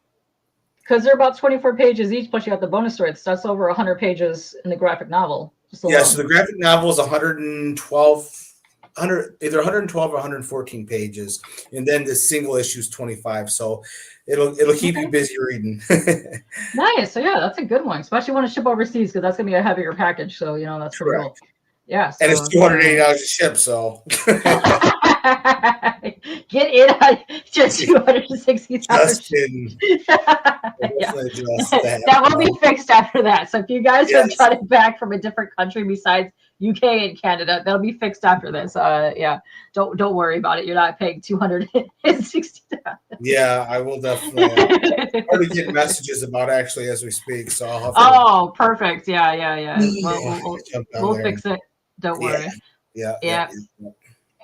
Because they're about 24 pages each, plus you have the bonus story. That's over 100 pages in the graphic novel. So the graphic novel is 112 either 112 or 114 pages, and then the single issue is 25. So it'll keep you busy reading. Nice. So yeah, that's a good one, especially when to ship overseas because that's gonna be a heavier package. So that's pretty cool. Yeah. So, and it's $280 to ship. So get it just $260. Just kidding. That will be fixed after that. So if you guys are trying it back from a different country besides UK and Canada, they'll be fixed after this. Don't worry about it. You're not paying $260. Yeah, I will definitely. I'm already getting messages about actually as we speak. So I'll have to. Perfect. Yeah. We'll fix it. Don't worry. Yeah.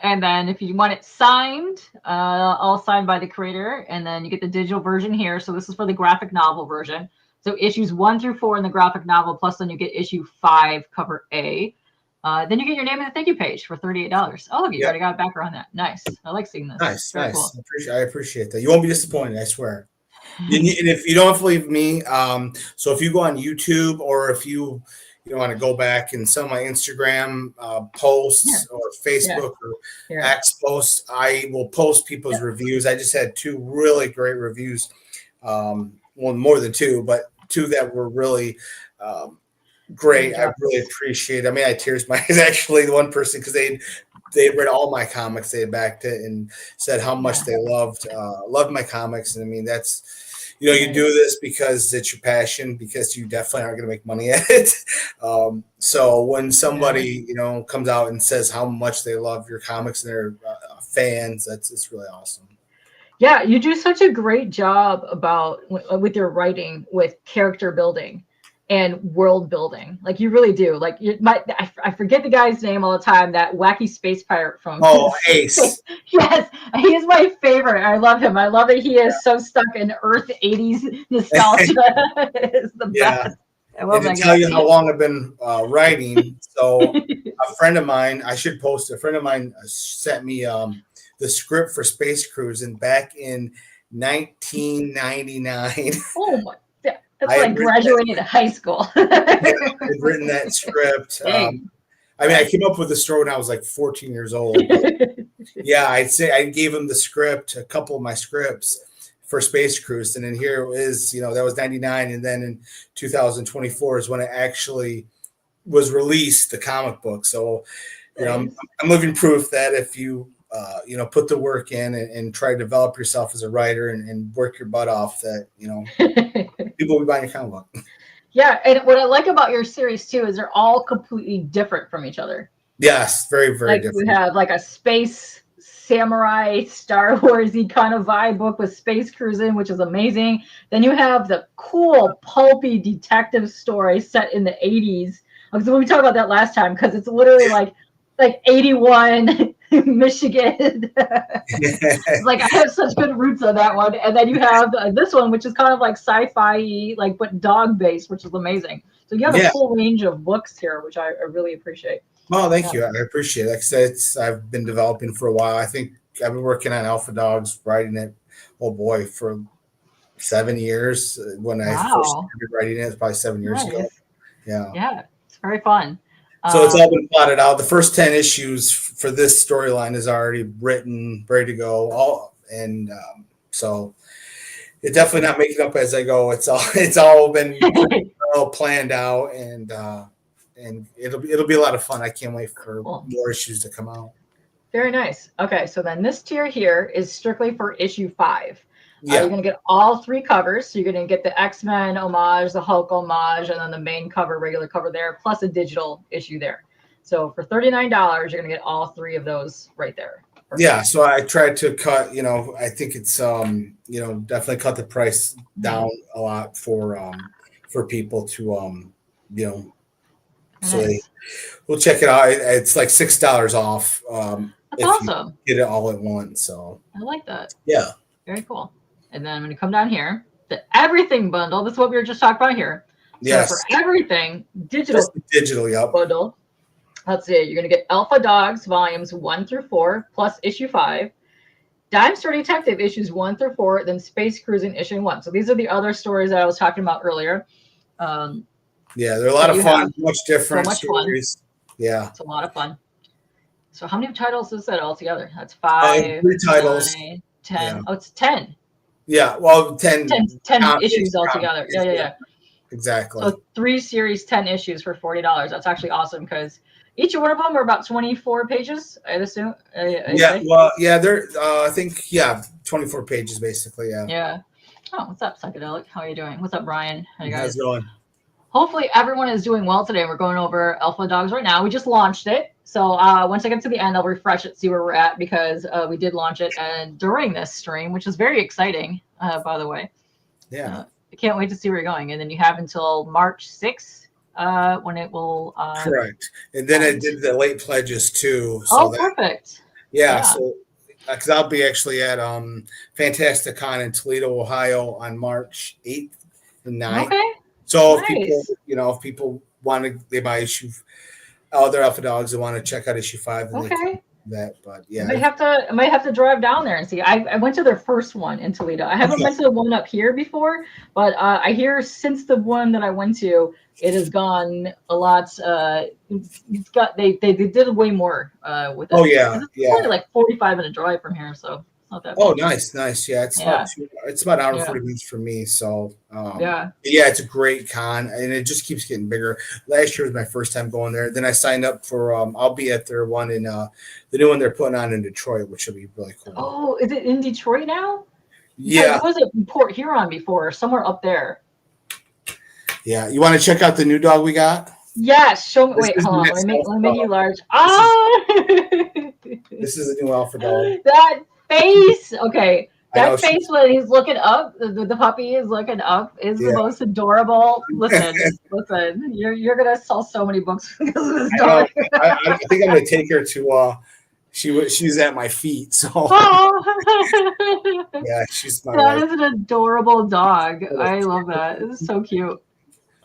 And then if you want it signed, all signed by the creator, and then you get the digital version here. So this is for the graphic novel version. So issues 1 through 4 in the graphic novel, plus then you get issue 5, cover A. Then you get your name and the thank you page for $38. Oh, you already got a backer on that. Nice. I like seeing this. Nice. Cool. I appreciate that. You won't be disappointed, I swear. And if you don't believe me, so if you go on YouTube or if you want to go back and some of my Instagram posts or Facebook or X posts, I will post people's reviews. I just had 2 really great reviews. Well, more than 2, but 2 that were really great. I really appreciate it. I mean, I had tears in my eyes, actually, the one person, because they read all my comics. They had backed it and said how much they loved my comics. And I mean, you do this because it's your passion, because you definitely aren't going to make money at it. So when somebody, comes out and says how much they love your comics and they're fans, it's really awesome. Yeah, you do such a great job with your writing, with character building and world building. Like you really do. Like I forget the guy's name all the time. That wacky space pirate from Ace. Yes, he is my favorite. I love him. I love that he is so stuck in Earth '80s nostalgia. It's the best. And to tell you how long I've been writing, so a friend of mine, I should post it. A friend of mine sent me the script for Space Cruizin back in 1999. Oh my! That's when I graduated high school. I had written that script. I came up with the story when I was like 14 years old. Yeah, I'd say I gave him the script, a couple of my scripts for Space Cruizin, and here it is. That was 99, and then in 2024 is when it actually was released, the comic book. So, I'm living proof that if you put the work in and try to develop yourself as a writer and work your butt off, that people will be buying your comic book. Yeah, and what I like about your series too is they're all completely different from each other. Yes, very, very different. We have like a space samurai Star Warsy kind of vibe book with Space Cruizin, which is amazing. Then you have the cool pulpy detective story set in the 80s. So we talked about that last time because it's literally like 81 Michigan. Like I have such good roots on that one. And then you have this one, which is kind of like sci-fi, but dog based, which is amazing. So you have a full range of books here, which I really appreciate. Well, thank you. I appreciate it. Like I said, I've been developing for a while. I think I've been working on Alpha Dogs, writing it, for 7 years. When I first started writing it, it's probably 7 years ago. Yeah, it's very fun. So it's all been plotted out. The first 10 issues for this storyline is already written, ready to go. So it's definitely not making up as I go. It's all been well planned out, and it'll be a lot of fun. I can't wait for more issues to come out. Very nice. Okay, so then this tier here is strictly for issue 5. Yeah. You're going to get all 3 covers. So you're going to get the X-Men homage, the Hulk homage, and then the main cover, regular cover there, plus a digital issue there. So for $39, you're going to get all 3 of those right there. Perfect. Yeah, so I tried to cut, I think it's, definitely cut the price down a lot for people to, so we'll check it out. It's like $6 off. That's awesome. You get it all at once. So I like that. Yeah. Very cool. And then I'm going to come down here. The everything bundle. This is what we were just talking about here. Yes. So for everything, digital yep. bundle. Let's see. You're going to get Alpha Dogs volumes 1 through 4 plus issue 5. Dime Store Detective issues 1 through 4, then Space Cruizin issue 1. So these are the other stories that I was talking about earlier. Yeah, they're a lot of fun, much different stories. Yeah. It's a lot of fun. So how many titles is that altogether? That's 5. 3 titles. 9, 10. Yeah. Oh, it's 10. Yeah, well, 10 issues altogether. Yeah. Exactly. So 3 series, 10 issues for $40. That's actually awesome because each one of them are about 24 pages, I'd assume. They're, I think, 24 pages basically, yeah. Yeah. Oh, what's up, Psychedelic? How are you doing? What's up, Brian? How you guys? How's it going? Hopefully everyone is doing well today. We're going over Alpha Dogs right now. We just launched it. So once I get to the end, I'll refresh it, see where we're at, because we did launch it during this stream, which is very exciting, by the way. Yeah. I can't wait to see where you're going. And then you have until March 6th when it will. Correct. And then I did the late pledges too. So perfect. Yeah. So because I'll be actually at Fantastic Con in Toledo, Ohio on March 8th and 9th. Okay. So if people want to, they buy issue, other Alpha Dogs, they want to check out issue 5. Then okay. That, but yeah, I might have to drive down there and see. I went to their first one in Toledo. I haven't been to the one up here before, but I hear since the one that I went to, it has gone a lot. It's got they did way more with it. Oh yeah, it's only like 45-minute drive from here, so. Oh, nice. Yeah, it's about an hour and 40 minutes for me. So it's a great con, and it just keeps getting bigger. Last year was my first time going there. Then I signed up for. I'll be at their one in the new one they're putting on in Detroit, which will be really cool. Oh, is it in Detroit now? Yeah. It was at Port Huron before, somewhere up there. Yeah. You want to check out the new dog we got? Yes. Show me. This Wait, is hold the on. next Let me alpha make you dog. large. This is a new alpha dog. That face. Okay. I know That face when he's looking up, the puppy is looking up, is the most adorable. Listen, you're gonna sell so many books because of this I know. dog. I think I'm gonna take her to. She's at my feet, so Oh. yeah, she's my That wife. is an adorable dog. I love that. It's so cute.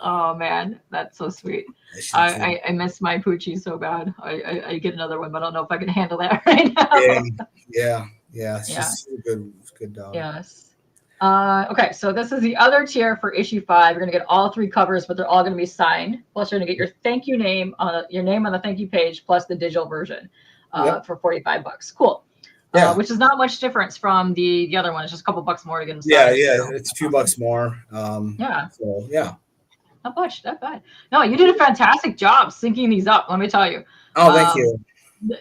Oh man, that's so sweet. I miss my Poochie so bad. I get another one, but I don't know if I can handle that right now. Yeah. She's a good dog. Yes. Okay, so this is the other tier for issue 5. You're gonna get all 3 covers, but they're all gonna be signed. Plus, you're gonna get your thank you name on your name on the thank you page, plus the digital version for $45. Cool. Yeah. Which is not much difference from the other one. It's just a couple bucks more to get them Yeah, signed. so. It's a few bucks more. Yeah. So yeah. Not much, not bad. No, you did a fantastic job syncing these up. Let me tell you. Oh, thank you.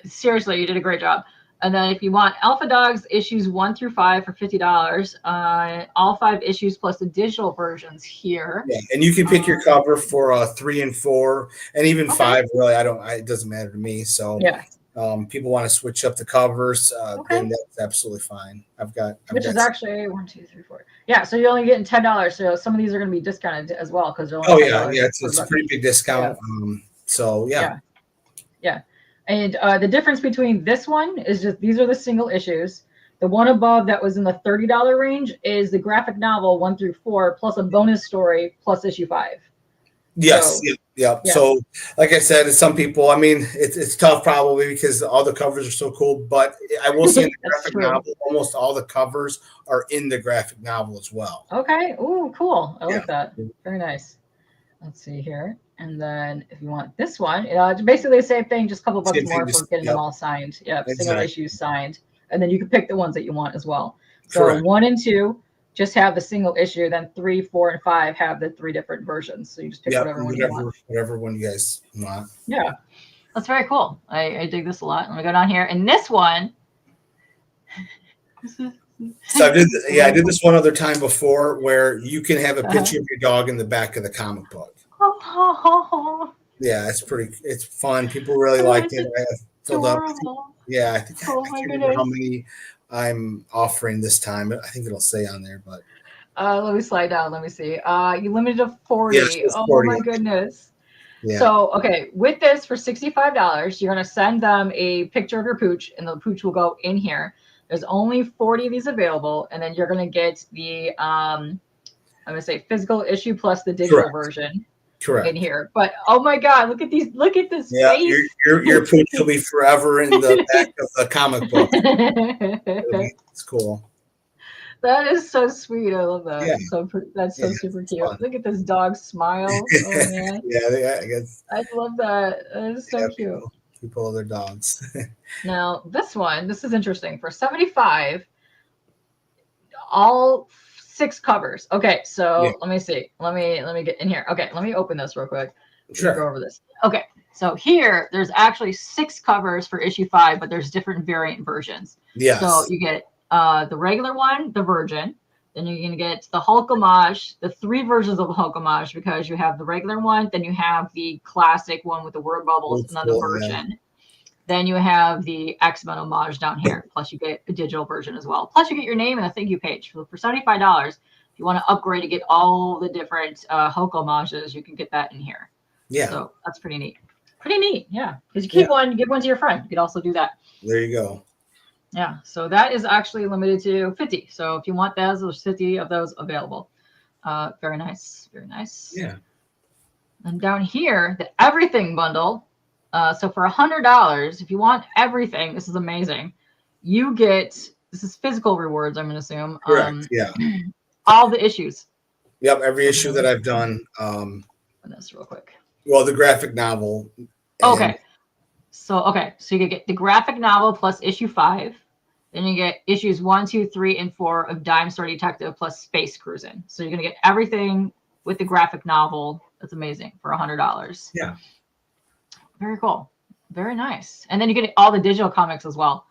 Seriously, you did a great job. And then if you want Alpha Dogs issues 1 through 5 for $50, all 5 issues plus the digital versions here. Yeah, and you can pick your cover for 3 and 4, and even 5. Really, it doesn't matter to me. So yeah, people want to switch up the covers, then that's absolutely fine. Which is actually 1, 2, 3, 4. Yeah, so you're only getting $10. So some of these are going to be discounted as well because they're only $10. Yeah, it's a pretty big discount. Yeah. So yeah. And the difference between this one is just these are the single issues. The one above that was in the $30 range is the graphic novel 1 through 4 plus a bonus story plus issue 5. Yes. Yeah. So, like I said, some people, I mean, it's tough probably because all the covers are so cool. But I will say in the graphic novel, almost all the covers are in the graphic novel as well. Okay. Ooh, cool. I like that. Very nice. Let's see here. And then if you want this one, it's basically the same thing, just a couple bucks more for getting them all signed. Yeah, single issues signed. And then you can pick the ones that you want as well. So correct. 1 and 2 just have the single issue. Then 3, 4, and 5 have the 3 different versions. So you just pick whatever one you want. Whatever one you guys want. Yeah, that's very cool. I dig this a lot. Let me go down here. And this one. So I did this one other time before where you can have a picture of your dog in the back of the comic book. Yeah, it's fun. People really liked it. I filled up. I can't remember how many I'm offering this time. I think it'll say on there, but let me slide down. Let me see. You limited to 40. Yes, 40. Oh my goodness. Yeah. So okay, with this for $65, you're gonna send them a picture of your pooch, and the pooch will go in here. There's only 40 of these available, and then you're gonna get the I'm gonna say physical issue plus the digital version. Correct. In here, but oh my god, look at these! Look at this face. Your pooch will be forever in the back of the comic book. It's cool. That is so sweet. I love that. Yeah. That's so super cute. Fun. Look at this dog smile. Oh man. I guess. I love that. That is so cute. People love their dogs. Now this is interesting. For $75, all 6 covers. Okay, so let me see. Let me get in here. Okay, let me open this real quick. Sure. Go over this. Okay, so here there's actually 6 covers for issue 5, but there's different variant versions. Yes. So you get the regular one, the Virgin. Then you're gonna get the Hulk homage, the 3 versions of the Hulk homage because you have the regular one, then you have the classic one with the word bubbles, and then the Virgin. Yeah. Then you have the X-Men homage down here. Plus you get a digital version as well. Plus you get your name and a thank you page. For $75, if you want to upgrade to get all the different Hulk homages, you can get that in here. Yeah. So that's pretty neat. Pretty neat, yeah. Because you keep one, you give one to your friend. You could also do that. There you go. Yeah. So that is actually limited to 50. So if you want those, there's 50 of those available. Very nice. Very nice. Yeah. And down here, the everything bundle. So for $100, if you want everything, this is amazing. You get, this is physical rewards, I'm going to assume. Correct. All the issues. Yep. Every issue that I've done. Run this real quick. Well, the graphic novel. Okay. So you can get the graphic novel plus issue 5. Then you get issues 1, 2, 3, and 4 of Dime Store Detective plus Space Cruizin. So you're going to get everything with the graphic novel. That's amazing for $100. Yeah. Very cool. Very nice. And then you get all the digital comics as well.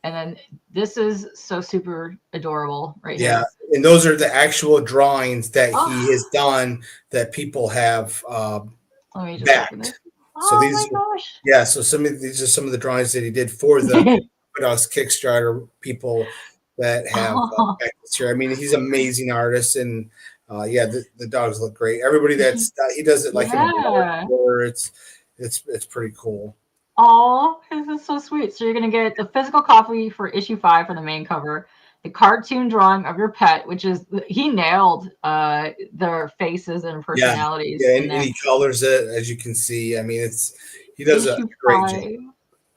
And then this is so super adorable right Yeah, here. and those are the actual drawings that he Oh, has done that people have let me just open this. backed. So Oh these, my gosh. yeah, so these are some of the drawings that he did for the us Kickstarter people that have Oh, backed this year. I mean, he's an amazing artist, and yeah, the dogs look great. Everybody that's he does it like in a yeah. water. It's pretty cool. Oh, this is so sweet. So you're gonna get the physical copy for issue 5 for the main cover, the cartoon drawing of your pet, which is he nailed their faces and Yeah, personalities yeah, in and there. he colors it as you can see. I mean, he does a Issue great job. 5.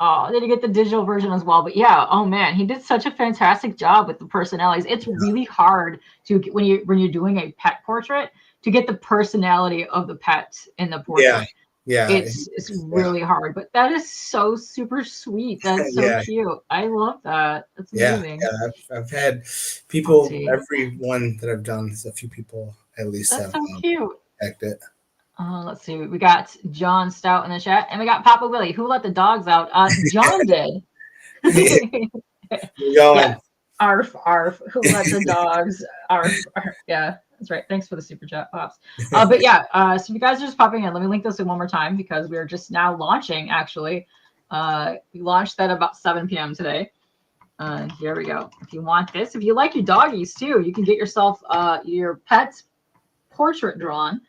Oh, then you get the digital version as well. But yeah, oh man, he did such a fantastic job with the personalities. It's really hard to when you're doing a pet portrait to get the personality of the pet in the Yeah, portrait. yeah, It's yeah, really hard, but that is so super sweet. That's so yeah, cute. I love that. That's yeah, amazing. yeah. I've had Let's people, see. everyone that I've done, a few people at least That's have so cute. checked it. Let's see. We got John Stout in the chat, and we got Papa Willie. Who let the dogs out? John did. You're Yeah. going. Arf, arf. Who let the dogs? Arf, arf. Yeah, that's right. Thanks for the super chat, pops. But yeah, so if you guys are just popping in, let me link this in one more time because we are just now launching. Actually, we launched that about 7 p.m. today. Here we go. If you want this, if you like your doggies too, you can get yourself your pet's portrait drawn,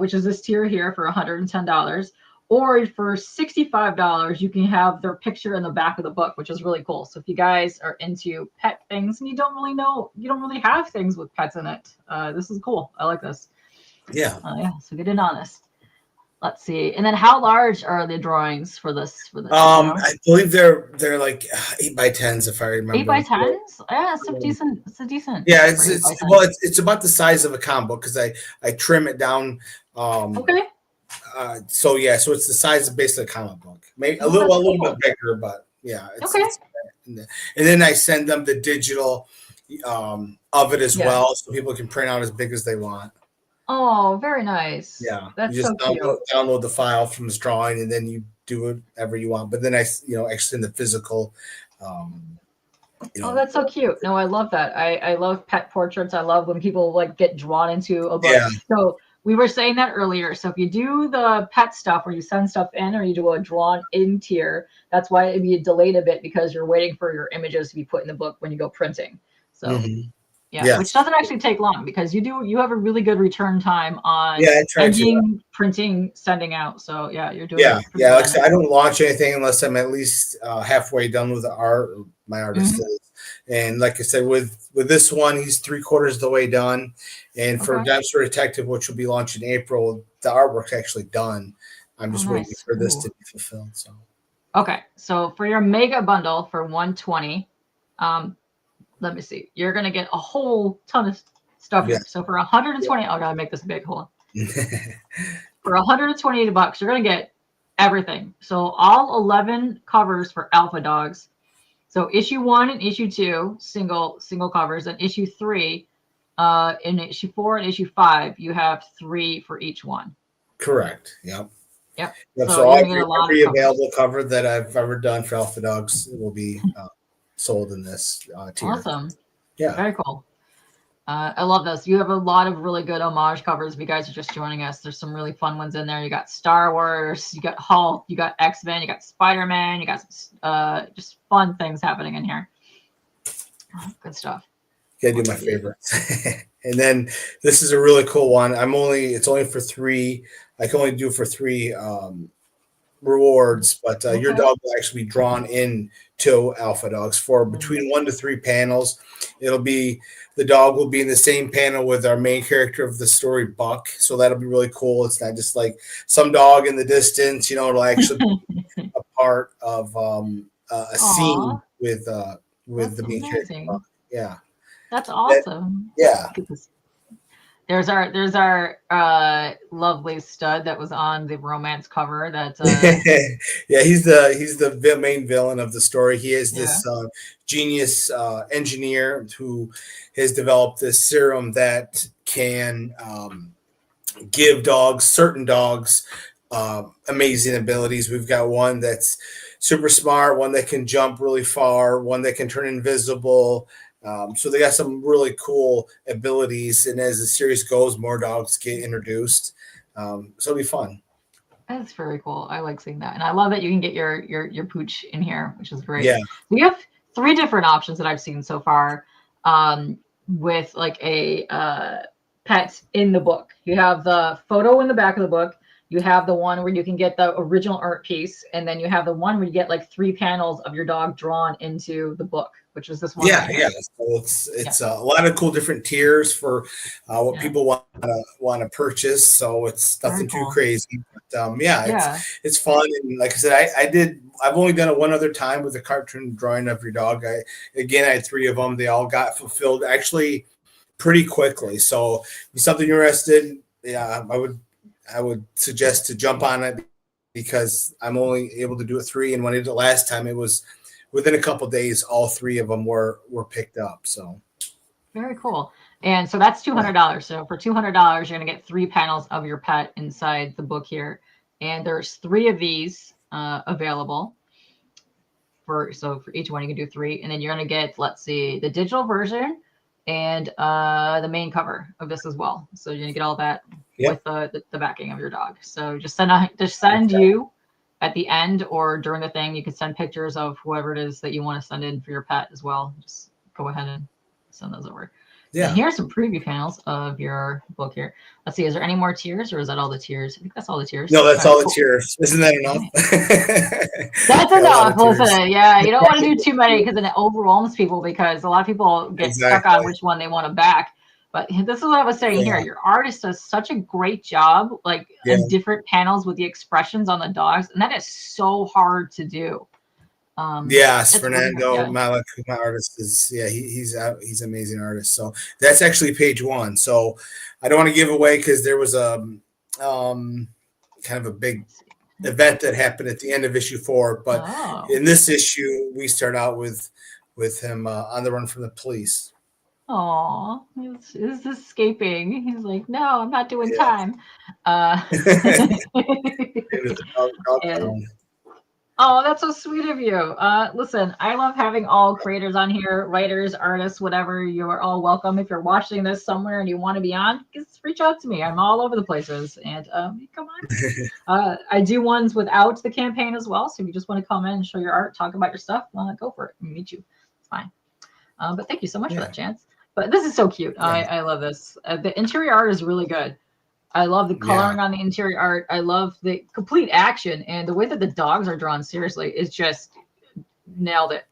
which is this tier here for $110. Or for $65, you can have their picture in the back of the book, which is really cool. So if you guys are into pet things and you don't really have things with pets in it, this is cool. I like this. Yeah. Yeah, so get in on this. Let's see. And then how large are the drawings for this? I believe they're like 8x10s if I Eight by remember. tens? Yeah, it's a decent. It's a decent Yeah, for 8 by well, 10. it's about the size of a comic book because I trim it down. Okay. So yeah, so it's the size of basically a comic book, maybe Oh, that's a little bit cool. bigger, but yeah, Okay. and then I send them the digital of it as Yeah. well, so people can print out as big as they want. Oh, very nice. Yeah, you That's just so cute. download the file from this drawing, and then you do whatever you want. But then actually send the physical, um, you Oh, know, that's so cute. No, I love that. I love pet portraits. I love when people like get drawn into a book. yeah, So we were saying that earlier. So if you do the pet stuff where you send stuff in or you do a drawn in tier, that's why it'd be delayed a bit because you're waiting for your images to be put in the book when you go printing. So mm-hmm. yeah, which Yes, doesn't actually take long because you have a really good return time on yeah, I try to. ending, printing, sending out. So yeah, you're doing Yeah, it pretty yeah. good Like I on said, that. I don't launch anything unless I'm at least halfway done with the art. My artist Hmm. is, and like I said, with this one, he's 3/4 of the way done. And for Okay. Dexter Detective, which will be launched in April, the artwork's actually done. I'm Oh, just waiting nice. for this Ooh. to be fulfilled. So Okay, so for your mega bundle for 120, um, let me see. You're gonna get a whole ton of stuff yeah, here. So for 120, I gotta make this big. Hold on. For 128 bucks, you're gonna get everything. So all 11 covers for Alpha Dogs. So issue 1 and issue 2, single covers, and issue 3, in issue 4 and issue 5, you have 3 for each one. correct. Yep. Yep. Yep. So So you're gonna get a lot of every covers. available cover that I've ever done for Alpha Dogs will be sold in this tier. Awesome. Yeah. Very cool. I love this. You have a lot of really good homage covers. If you guys are just joining us, there's some really fun ones in there. You got Star Wars, you got Hulk, you got X-Men, you got Spider-Man, you got just fun things happening in here. Oh, good stuff. Gotta do my favorites. And then this is a really cool one. It's only for 3. I can only do for 3 rewards, but your Okay. dog will actually be drawn in to Alpha Dogs for between Mm. 1 to 3 panels. The dog will be in the same panel with our main character of the story, Buck. So that'll be really cool. It's not just like some dog in the distance, it'll actually be a part of a scene Aw, with that's the main character, Buck. amazing. Yeah. That's That- awesome. yeah. Look at this. There's our lovely stud that was on the romance cover. That Yeah, he's the main villain of the story. He is yeah. this genius engineer who has developed this serum that can give certain dogs amazing abilities. We've got one that's super smart, one that can jump really far, one that can turn invisible. So they got some really cool abilities. And as the series goes, more dogs get introduced. So it'll be fun. That's very cool. I like seeing that, and I love that you can get your pooch in here, which is great. Yeah. We have three different options that I've seen so far, with like a pet in the book. You have the photo in the back of the book. You have the one where you can get the original art piece, and then you have the one where you get like 3 panels of your dog drawn into the book, which is this one. Yeah, right here. yeah. So it's a lot of cool different tiers for what Yeah. people want to purchase. So it's Very nothing too cool. crazy. But yeah, Yeah. it's fun. And like I said, I've only done it one other time with a cartoon drawing of your dog. I had 3 of them. They all got fulfilled actually pretty quickly. So if you're something you're interested in, yeah, I would suggest to jump on it because I'm only able to do it 3. And when I did it last time, it was within a couple of days, all 3 of them were picked up. So Very cool. And so that's $200. So for $200, you're going to get 3 panels of your pet inside the book here. And there's 3 of these available. For each one, you can do 3. And then you're going to get, let's see, the digital version and the main cover of this as well. So you're going to get all that with the backing of your dog. So just send you at the end or during the thing, you can send pictures of whoever it is that you want to send in for your pet as well. Just go ahead and send those over. Yeah. And here's some preview panels of your book here. Let's see, is there any more tiers or is that all the tiers? I think that's all the tiers. No, that's all the tiers. Isn't that enough? That's enough. Listen, yeah, you don't want to do too many because then it overwhelms people because a lot of people get stuck on which one they want to back. But this is what I was saying here. Your artist does such a great job, like in different panels with the expressions on the dogs, and that is so hard to do. Yes, Fernando Malik, my artist, is he's an amazing artist. So that's actually page 1. So I don't want to give away because there was a kind of a big event that happened at the end of issue 4. But in this issue, we start out with him on the run from the police. Oh, he's escaping. He's like, no, I'm not doing time. Oh, that's so sweet of you. Listen, I love having all creators on here, writers, artists, whatever. You are all welcome. If you're watching this somewhere and you want to be on, just reach out to me. I'm all over the places. And come on. I do ones without the campaign as well. So if you just want to come in and show your art, talk about your stuff, go for it. We'll meet you. It's fine. But thank you so much for that, Chance. But this is so cute. I love this. The interior art is really good. I love the coloring on the interior art. I love the complete action and the way that the dogs are drawn. Seriously, is just nailed it.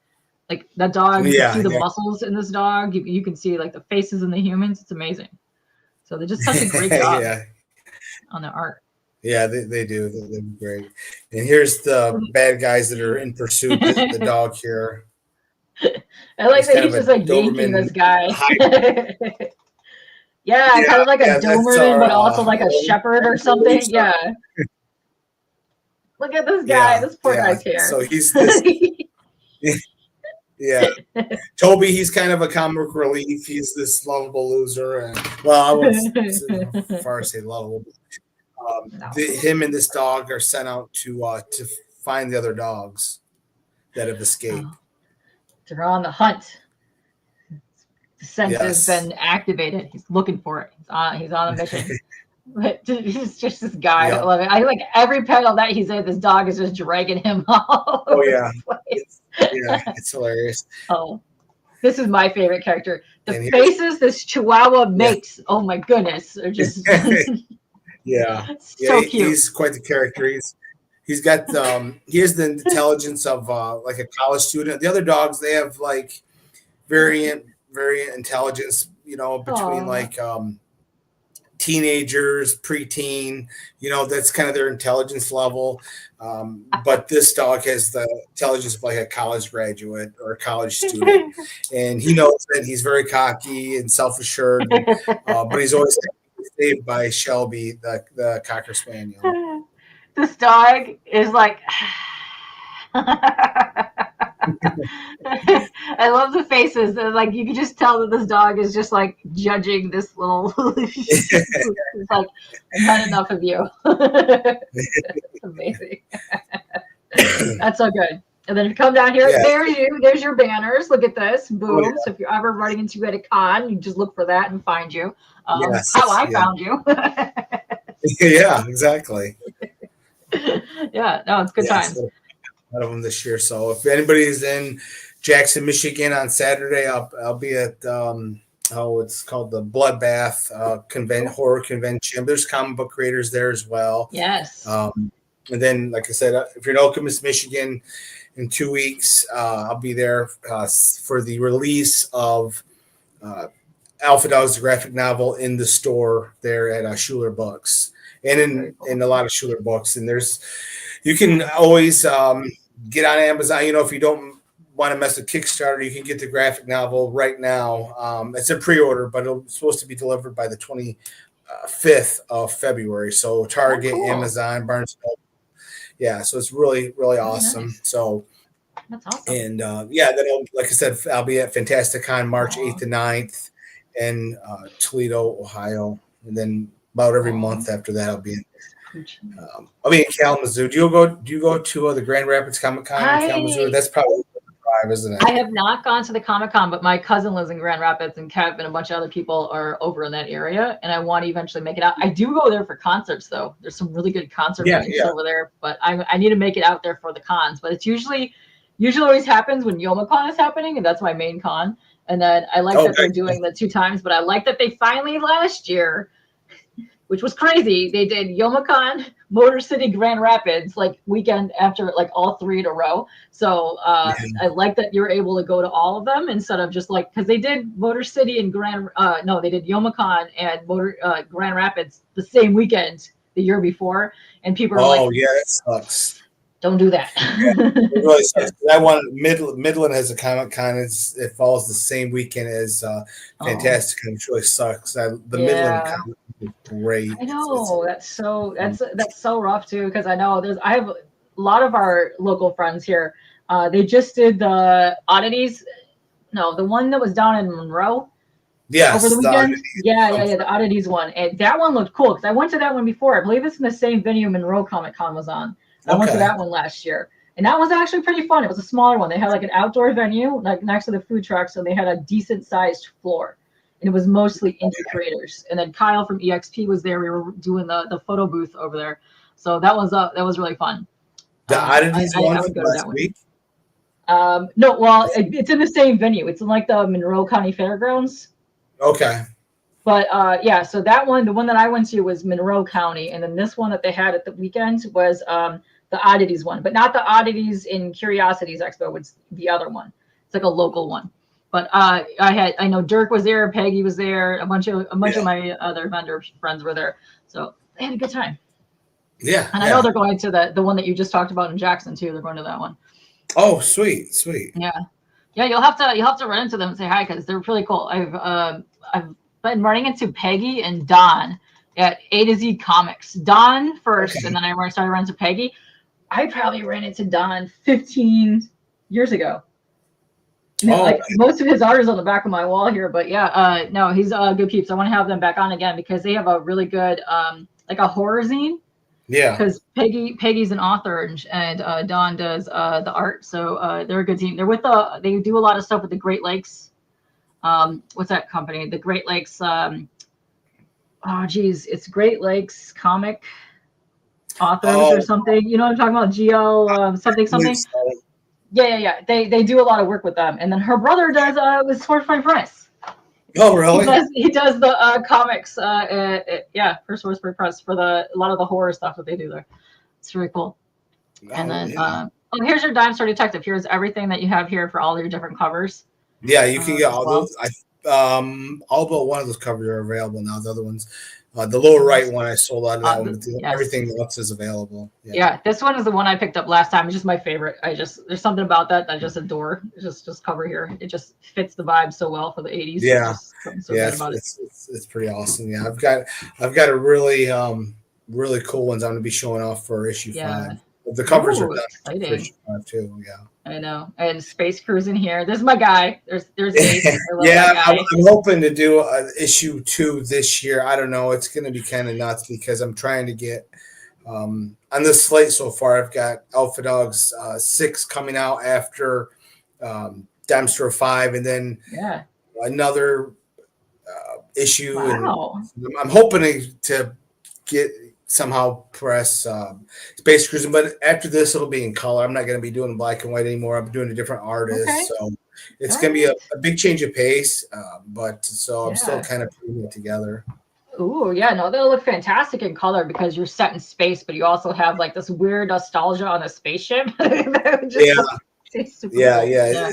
Like that dog, you see the muscles in this dog. You can see like the faces in the humans. It's amazing. So they're just such a great job on the art. Yeah, they do. They're great. And here's the bad guys that are in pursuit. The dog here. I like that he's just like yanking this guy. Kind of like a Doberman, but also like a shepherd or something. Yeah. Look at this guy. This poor guy's hair. So he's this. Toby, he's kind of a comic relief. He's this lovable loser, and I wouldn't far say lovable. Him and this dog are sent out to find the other dogs that have escaped. They're on the hunt. The scent has been activated. He's looking for it. He's on a mission. But he's just this guy. I love it. I like every panel that he's in. This dog is just dragging him all over the place. It's hilarious. Oh, this is my favorite character. The faces this Chihuahua makes. Oh my goodness, are just so cute. He's quite the character. He's got he has the intelligence of like a college student. The other dogs, they have like variant intelligence, between like teenagers, preteen, that's kind of their intelligence level. But this dog has the intelligence of like a college graduate or a college student. And he knows that he's very cocky and self-assured, but he's always saved by Shelby, the Cocker Spaniel. This dog is like I love the faces. They're like you can just tell that this dog is just like judging this little. It's like I've had enough of you. It's amazing. That's so good. And then you come down here. Yeah. There's your banners. Look at this. Boom. Oh, yeah. So if you're ever running into you at a con, you just look for that and find you. Yes. How I found you. Yeah, exactly. Yeah, no, it's good times. So a lot of them this year. So if anybody's in Jackson, Michigan on Saturday, I'll be at it's called the Bloodbath horror convention. There's comic book creators there as well. Yes. And then, like I said, if you're in Okemos, Michigan, in 2 weeks, I'll be there for the release of Alpha Dogs, the graphic novel, in the store there at Schuler Books, and in a lot of Schuler Books. And you can always get on Amazon. If you don't want to mess with Kickstarter, you can get the graphic novel right now. It's a pre-order, but it's supposed to be delivered by the 25th of February. So Target, cool. Amazon, Barnes & Noble. Yeah, so it's really, really awesome. Nice. So that's awesome. And then like I said, I'll be at Fantasticon March 8th to 9th in Toledo, Ohio, and then about every month after that I'll be in Kalamazoo. Do you go to the Grand Rapids Comic Con in Kalamazoo? That's probably drive, isn't it? I have not gone to the Comic Con, but my cousin lives in Grand Rapids, and Kev and a bunch of other people are over in that area, and I want to eventually make it out. I do go there for concerts, though. There's some really good concert venues over there, but I need to make it out there for the cons. But it's usually always happens when YomaCon is happening, and that's my main con. And then I like that they're doing the 2 times, but I like that they finally last year, which was crazy, they did YomaCon, Motor City, Grand Rapids, like weekend after, like all 3 in a row. So I like that you're able to go to all of them instead of just like, because they did Motor City and they did YomaCon and Grand Rapids the same weekend the year before, and people are like, "Oh yeah, that sucks." Don't do that. It really sucks. That one, Midland has a Comic Con. It falls the same weekend as Fantastic, which really sucks. The Midland Comic is great. I know that's so rough too, because I have a lot of our local friends here. They just did the Oddities. No, the one that was down in Monroe. Yes, over the weekend. The Oddities one, and that one looked cool because I went to that one before. I believe it's in the same venue Monroe Comic Con was on. I went to that one last year, and that was actually pretty fun. It was a smaller one. They had like an outdoor venue, like next to the food truck, so they had a decent sized floor, and it was mostly indie creators. And then Kyle from EXP was there. We were doing the photo booth over there, so that was really fun. The Oddities one from last week. No, well, it's in the same venue. It's in like the Monroe County Fairgrounds. Okay. But so that one, the one that I went to was Monroe County, and then this one that they had at the weekend was the Oddities one, but not the Oddities in Curiosities Expo. It's the other one. It's like a local one. But I know Dirk was there, Peggy was there, a bunch of my other vendor friends were there, so they had a good time. Yeah, and I know they're going to the one that you just talked about in Jackson too. They're going to that one. Oh, sweet. Yeah. You'll have to run into them and say hi because they're really cool. I've been running into Peggy and Don at A to Z Comics. Don first, and then I started running into Peggy. I probably ran into Don 15 years ago. Most of his art is on the back of my wall here, but no, he's good peeps. I want to have them back on again because they have a really good like a horror zine. Yeah. Because Peggy's an author and Don does the art, so they're a good team. They're they do a lot of stuff with the Great Lakes. What's that company? The Great Lakes. It's Great Lakes Comic Authors or something. You know what I'm talking about? Something. Yeah. They do a lot of work with them. And then her brother does with Source by Press. Oh, really? He does the comics. For Source by Press for a lot of the horror stuff that they do there. It's really cool. And then here's your Dime Store Detective. Here's everything that you have here for all your different covers. Yeah, you can get all those. All but one of those covers are available now. The other ones, the lower right one, I sold out of that one. But everything else is available. Yeah, this one is the one I picked up last time. It's just my favorite. There's something about that I just adore. Just cover here. It just fits the vibe so well for the 80s. Yeah, it's pretty awesome. Yeah, I've got a really really cool ones I'm going to be showing off for issue 5. The covers are Ooh, done for exciting. issue 5 too. Yeah. I know. And Space Cruising here. There's my guy. There's Ace. I love that Yeah, I'm guy. hoping to do issue 2 this year. I don't know. It's going to be kind of nuts because I'm trying to get on this slate so far. I've got Alpha Dogs 6 coming out after Dempster 5, and then Yeah. another issue. And Wow. I'm hoping to get somehow press Space Cruising, but after this, it'll be in color. I'm not going to be doing black and white anymore. I'm doing a different artist, Okay. so it's All going to be right. a big change of pace. But so I'm still Yeah. kind of putting it together. Ooh, yeah, no, they'll look fantastic in color because you're set in space, but you also have like this weird nostalgia on a spaceship. That would just Yeah, look super yeah, cool. yeah. Yeah.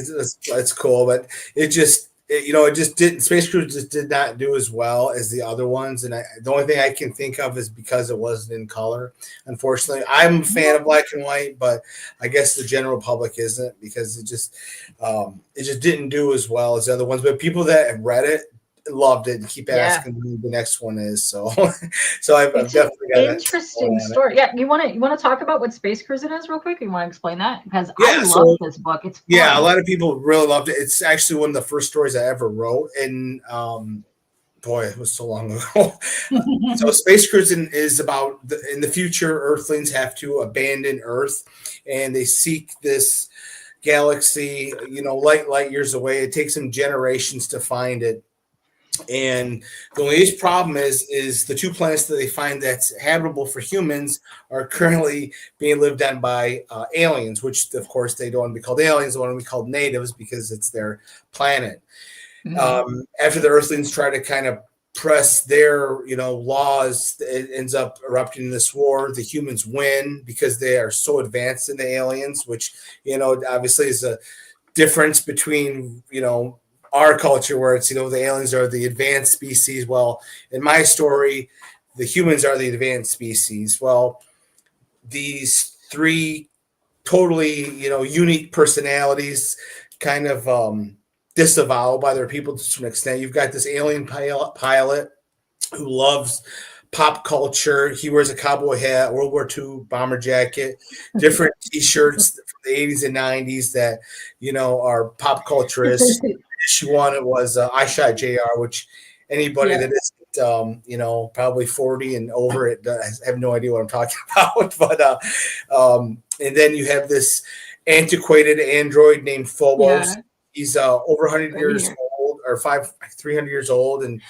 It's cool, but it just didn't. Space Cruise just did not do as well as the other ones, and the only thing I can think of is because it wasn't in color. Unfortunately, I'm a fan of black and white, but I guess the general public isn't because it just didn't do as well as the other ones. But people that have read it loved it and keep Yeah. asking who the next one is. So, so I've It's an definitely got that interesting on it. story. Yeah, you want to talk about what Space Cruising is real quick? You want to explain that? Because I Yeah, love so this book. It's yeah, a fun. lot of people really loved it. It's actually one of the first stories I ever wrote, and boy, it was so long ago. So Space Cruising is about in the future, Earthlings have to abandon Earth, and they seek this galaxy, light years away. It takes them generations to find it. And the only problem is the two planets that they find that's habitable for humans are currently being lived on by aliens, which of course they don't want to be called aliens, they want to be called natives because it's their planet. Mhm. After the Earthlings try to kind of press their laws, it ends up erupting in this war. The humans win because they are so advanced in the aliens, which obviously is a difference between our culture where it's the aliens are the advanced species. Well, in my story, the humans are the advanced species. Well, these three totally unique personalities kind of disavow by their people to an extent. You've got this alien pilot who loves pop culture. He wears a cowboy hat, World War II bomber jacket, different T-shirts from the 80s and 90s that are pop culturists. Issue 1, it was I Shot JR, which anybody Yeah. that isn't probably 40 and over it have no idea what I'm talking about. But and then you have this antiquated android named Phobos. Yeah. He's over 100 Right years here. old, or 300 years old, and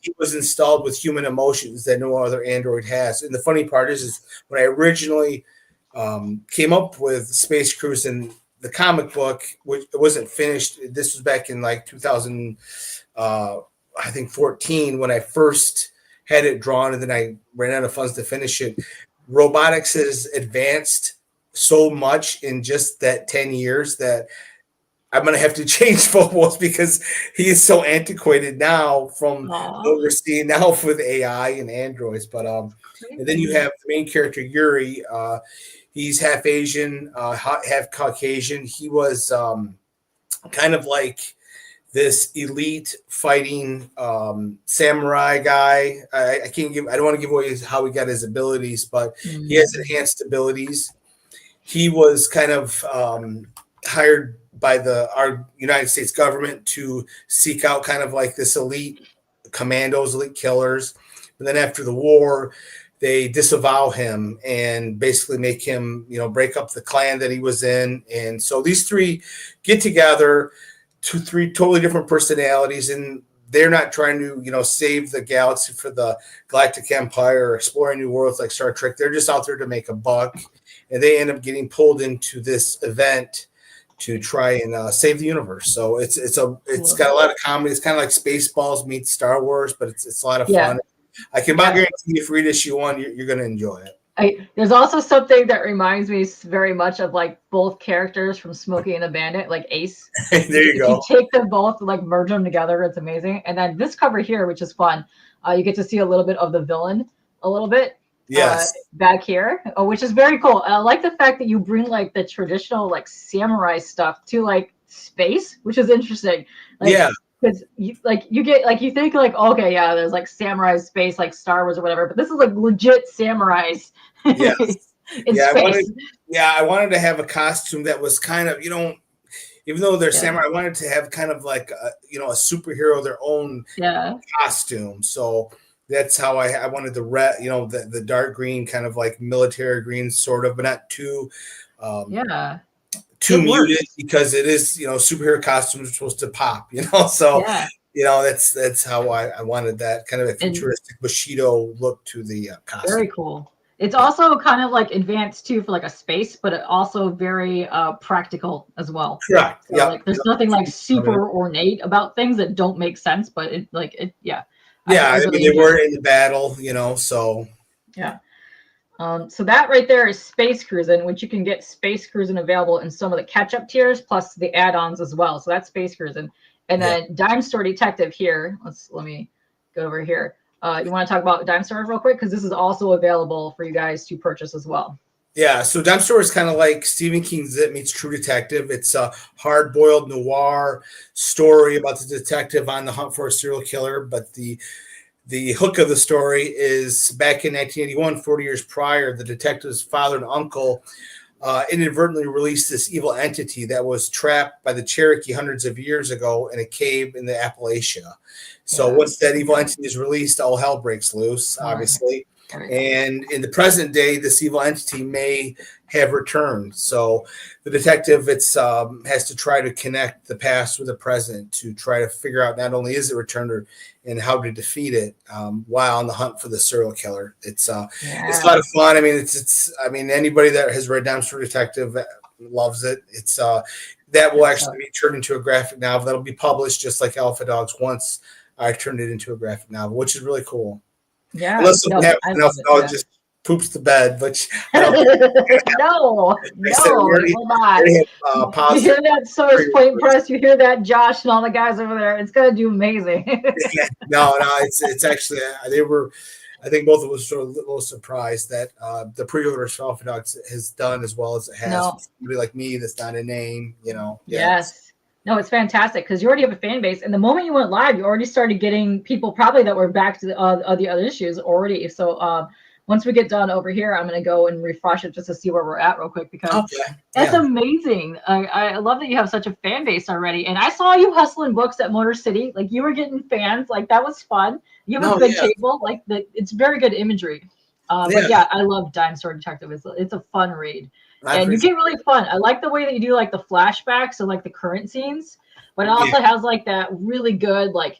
he was installed with human emotions that no other android has. And the funny part is when I originally came up with Space Cruising, the comic book, which it wasn't finished. This was back in like 2000, I think 14, when I first had it drawn, and then I ran out of funds to finish it. Robotics has advanced so much in just that 10 years that I'm going to have to change Phobos because he is so antiquated now from Aw, what we're seeing now with AI and androids. But and then you crazy. have the main character Yuri. He's half Asian, half Caucasian. He was kind of like this elite fighting samurai guy. I can't give. I don't want to give away how he got his abilities, but he has enhanced abilities. He was kind of hired by our United States government to seek out kind of like this elite commandos, elite killers. But then after the war, they disavow him and basically make him, break up the clan that he was in. And so these three get together, three totally different personalities, and they're not trying to, save the galaxy for the Galactic Empire or exploring new worlds like Star Trek. They're just out there to make a buck, and they end up getting pulled into this event to try and save the universe. So it's got a lot of comedy. It's kind of like Spaceballs meets Star Wars, but it's a lot of Yeah. fun. I can about guarantee if you read issue 1, you're going to enjoy it. There's also something that reminds me very much of like both characters from Smokey and the Bandit, like Ace. There you If go. you take them both, like merge them together, it's amazing. And then this cover here, which is fun, you get to see a little bit of the villain, a little bit Yes. back here, which is very cool. I like the fact that you bring like the traditional like samurai stuff to like space, which is interesting. Like, Yeah. because you think like, okay, there's like samurai space like Star Wars or whatever, but this is like legit samurais. Yes. in space. I wanted to have a costume that was kind of, even though they're Yeah. samurai, I wanted to have kind of like a superhero, their own costume. So that's how I wanted the red, the dark green, kind of like military green, sort of, but not too too muted, because it is, superhero costumes are supposed to pop, so that's how I wanted that kind of a futuristic Bushido look to the costume. Very cool. It's also kind of like advanced too for like a space, but it also very practical as well. Correct. So, like, there's nothing like super ornate about things that don't make sense, but I mean, they were in the battle, so. Yeah. So that right there is Space Cruizin, which you can get Space Cruizin available in some of the catch-up tiers, plus the add-ons as well. So that's Space Cruizin. And then Dime Store Detective here. Let me go over here. You want to talk about Dime Store real quick? Because this is also available for you guys to purchase as well. Yeah, so Dime Store is kind of like Stephen King's It meets True Detective. It's a hard-boiled noir story about the detective on the hunt for a serial killer, but the hook of the story is back in 1981, 40 years prior, the detective's father and uncle inadvertently released this evil entity that was trapped by the Cherokee hundreds of years ago in a cave in the Appalachia. So once that evil entity is released, all hell breaks loose, obviously. And in the present day, this evil entity may have returned. So the detective has to try to connect the past with the present to try to figure out not only is it returned and how to defeat it while on the hunt for the serial killer. It's a lot of fun. I mean, anybody that has read Dime Store Detective loves it. It's that will actually be turned into a graphic novel that'll be published just like Alpha Dogs once I turned it into a graphic novel, which is really cool. Yeah. Unless something happens, Alpha Dog just poops the bed, which no, hold on. You hear that, Source Point Press? You hear that, Josh and all the guys over there? It's gonna do amazing. No, it's actually they were. I think both of us were a little surprised that the pre-orders for Alpha Dogs has done as well as it has. Somebody like me that's not a name, Yes. No, it's fantastic because you already have a fan base, and the moment you went live, you already started getting people probably that were back to the other issues already. So once we get done over here, I'm going to go and refresh it just to see where we're at real quick because that's amazing. I love that you have such a fan base already, and I saw you hustling books at Motor City. Like you were getting fans, like that was fun. You have a good table, like it's very good imagery. But I love Dime Store Detective. It's a fun read. And you get really fun. I like the way that you do like the flashbacks and like the current scenes, but it also has like that really good like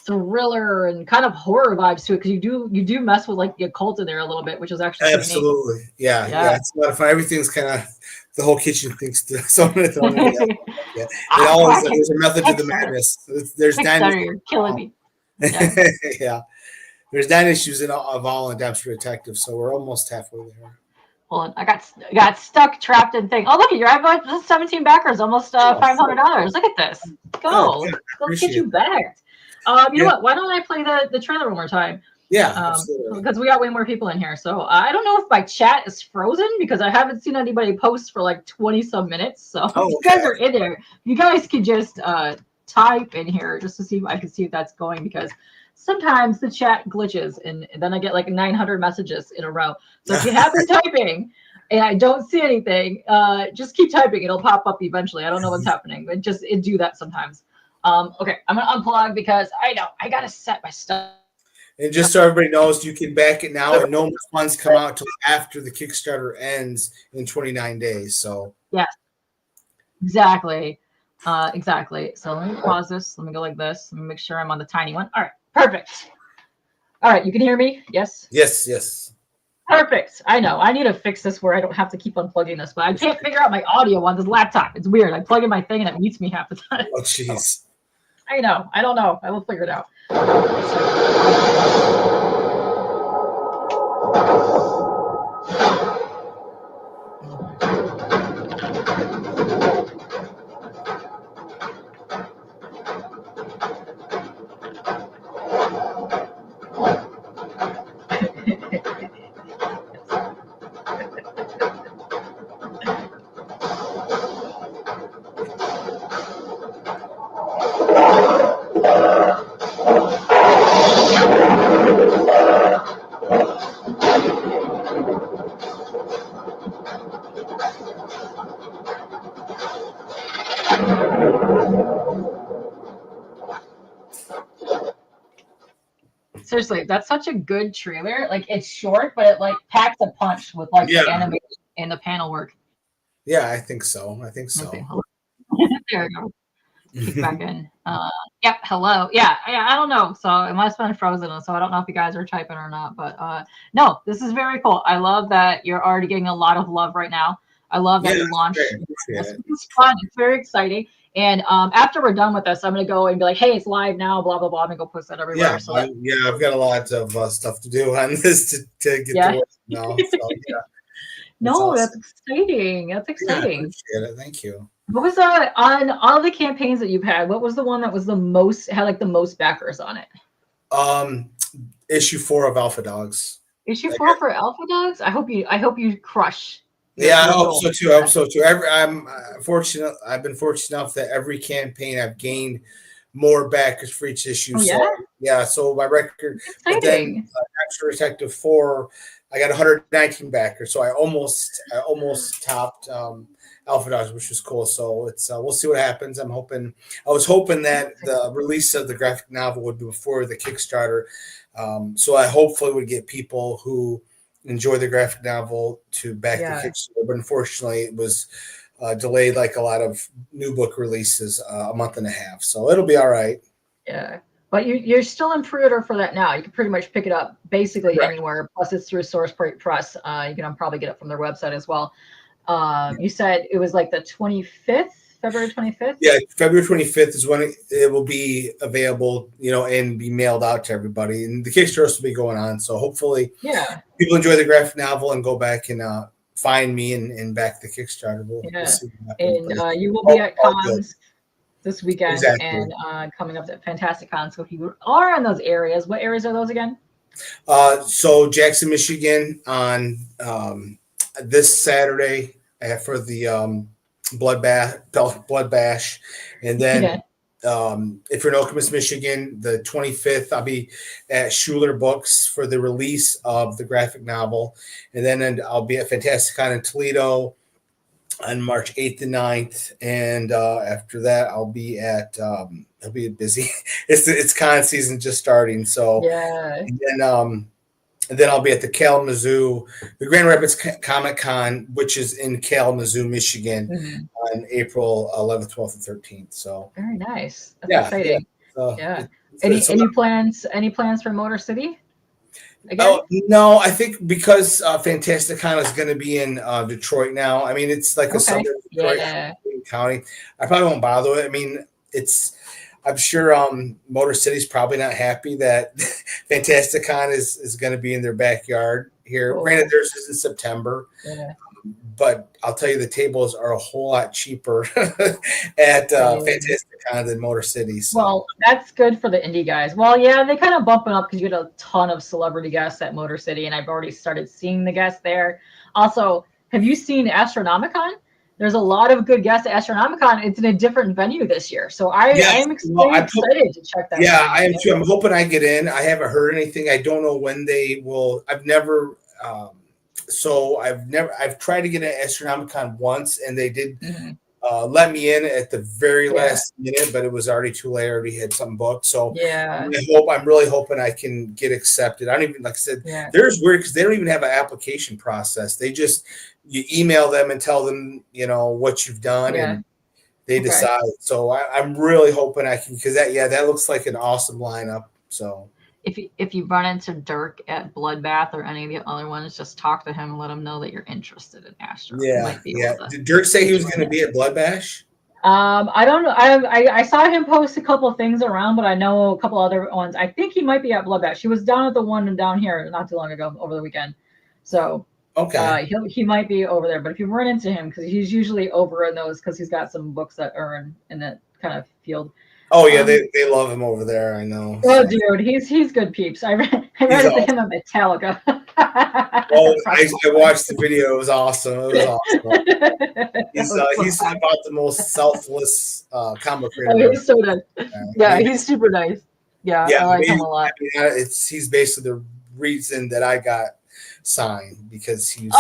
thriller and kind of horror vibes to it because you do mess with like the occult in there a little bit, which is actually absolutely yeah. It's a lot of fun. Everything's kind of the whole kitchen thinks to someone. There's a method to the madness. There's 9 issues. You're killing me. Yeah. There's 9 issues of all in Dime Store Detective, so we're almost halfway there. Hold on, I got stuck, trapped in thing. Oh, look at you! I have 17 backers, almost $500. Look at this. Go, let's get you backed. You know what? Why don't I play the trailer one more time? Yeah, because we got way more people in here. So I don't know if my chat is frozen because I haven't seen anybody post for like 20 some minutes. So you guys are in there. You guys can just type in here just to see if I can see if that's going because sometimes the chat glitches and then I get like 900 messages in a row. So if you have been typing and I don't see anything, just keep typing. It'll pop up eventually. I don't know what's happening, but it do that sometimes. Okay, I'm gonna unplug because I know I gotta set my stuff. And just so everybody knows, you can back it now, and no more funds come out until after the Kickstarter ends in 29 days. So yes, exactly. So let me pause this. Let me go like this. Let me make sure I'm on the tiny one. All right, perfect. All right, you can hear me? Yes. Yes. Perfect. I know. I need to fix this where I don't have to keep unplugging this, but I can't figure out my audio on this laptop. It's weird. I plug in my thing and it mutes me half the time. Oh, jeez. I know. I don't know. I will figure it out. seriously, that's such a good trailer. Like it's short, but it like packs a punch with like Yeah, the animation and the panel work. yeah, I think so. Let's see. So. Hello. There we go. Kick back in. Yep. Hello. Yeah. I don't know. So it must have been frozen. So I don't know if you guys are typing or not. But no, this is very cool. I love that you're already getting a lot of love right now. I love that Yeah, you launched. great. Appreciate it. It's fun. It's very exciting. And after we're done with this, I'm gonna go and be like, "Hey, it's live now." Blah blah blah. I'm gonna go post that everywhere. Yeah, So that, I've got a lot of stuff to do on this to get yeah. to work now. So yeah, it's No, that's awesome. exciting. That's Yeah, I exciting. appreciate it. Thank you. What was on all the campaigns that you've had? What was the one that was the most had like the most backers on it? Um, issue 4 of Alpha Dogs. Issue Like, 4 for Alpha Dogs. I hope you crush. Yeah, I Your hope goal. so too. I hope so too. I'm fortunate. I've been fortunate enough that every campaign I've gained more backers for each issue. Oh So yeah, yeah, so my record. that's But then exciting. Extra Detective 4, I got 119 backers, so I almost topped Alpha Dogs, which was cool. So it's we'll see what happens. I was hoping that the release of the graphic novel would be before the Kickstarter, so I hopefully would get people who enjoy the graphic novel to back the Kickstarter. But unfortunately, it was delayed like a lot of new book releases a month and a half. So it'll be all right. Yeah, but you're still in pre-order for that now. You can pretty much pick it up basically anywhere. Plus, it's through Source Press. You can probably get it from their website as well. You said it was like the 25th, February 25th. Yeah, February 25th is when it will be available, and be mailed out to everybody. And the Kickstarter will be going on, so hopefully, people enjoy the graphic novel and go back and find me and back the Kickstarter. We'll see what happens. And you will be at cons this weekend and coming up to Fantastic Con. So if you are in those areas, what areas are those again? So Jackson, Michigan on this Saturday for the Blood Bash, and then if you're in Okemos, Michigan, the 25th, I'll be at Schuler Books for the release of the graphic novel, and then I'll be at Fantastic Con in Toledo on March 8th and 9th, and after that I'll be busy. It's con season just starting, so and then I'll be at the Kalamazoo, the Grand Rapids Comic Con, which is in Kalamazoo, Michigan, on April 11th, 12th, and 13th. So very nice. That's exciting. Any plans for Motor City? Oh, no, I think because Fantastic Con is going to be in Detroit now. I mean, it's like a suburb of Detroit County. I probably won't bother with it. I mean, I'm sure Motor City's probably not happy that Fantastic Con is going to be in their backyard here. Cool. Granted, theirs is in September. But I'll tell you, the tables are a whole lot cheaper at Fantastic Con than Motor City. So. Well, that's good for the indie guys. Well, yeah, they kind of bump it up because you get a ton of celebrity guests at Motor City, and I've already started seeing the guests there. Also, have you seen Astronomicon? There's a lot of good guests at Astronomicon. It's in a different venue this year, so I am excited to check that. Yeah, I am too. I'm hoping I get in. I haven't heard anything. I don't know when they will. I've tried to get an Astronomicon once, and they did let me in at the very last minute, but it was already too late. I already had something booked. So I'm really hoping I can get accepted. I don't even, like I said, there's weird because they don't even have an application process. You email them and tell them, what you've done, and they decide. So I'm really hoping I can, because that looks like an awesome lineup. So. If you run into Dirk at Bloodbath or any of the other ones, just talk to him and let him know that you're interested in Astro. Did Dirk say he was going to be at Blood Bash? I don't know. I saw him post a couple things around, but I know a couple other ones. I think he might be at Blood Bash. He was down at the one down here not too long ago over the weekend. So he might be over there. But if you run into him, because he's usually over in those, because he's got some books that are in that kind of field. Oh yeah, they love him over there. I know. Oh, dude, he's good peeps. I read into him at Metallica. I watched the video. It was awesome. He's about the most selfless comic creator. Oh, he's so nice. He's super nice. I like him a lot. He's basically the reason that I got signed, because he's.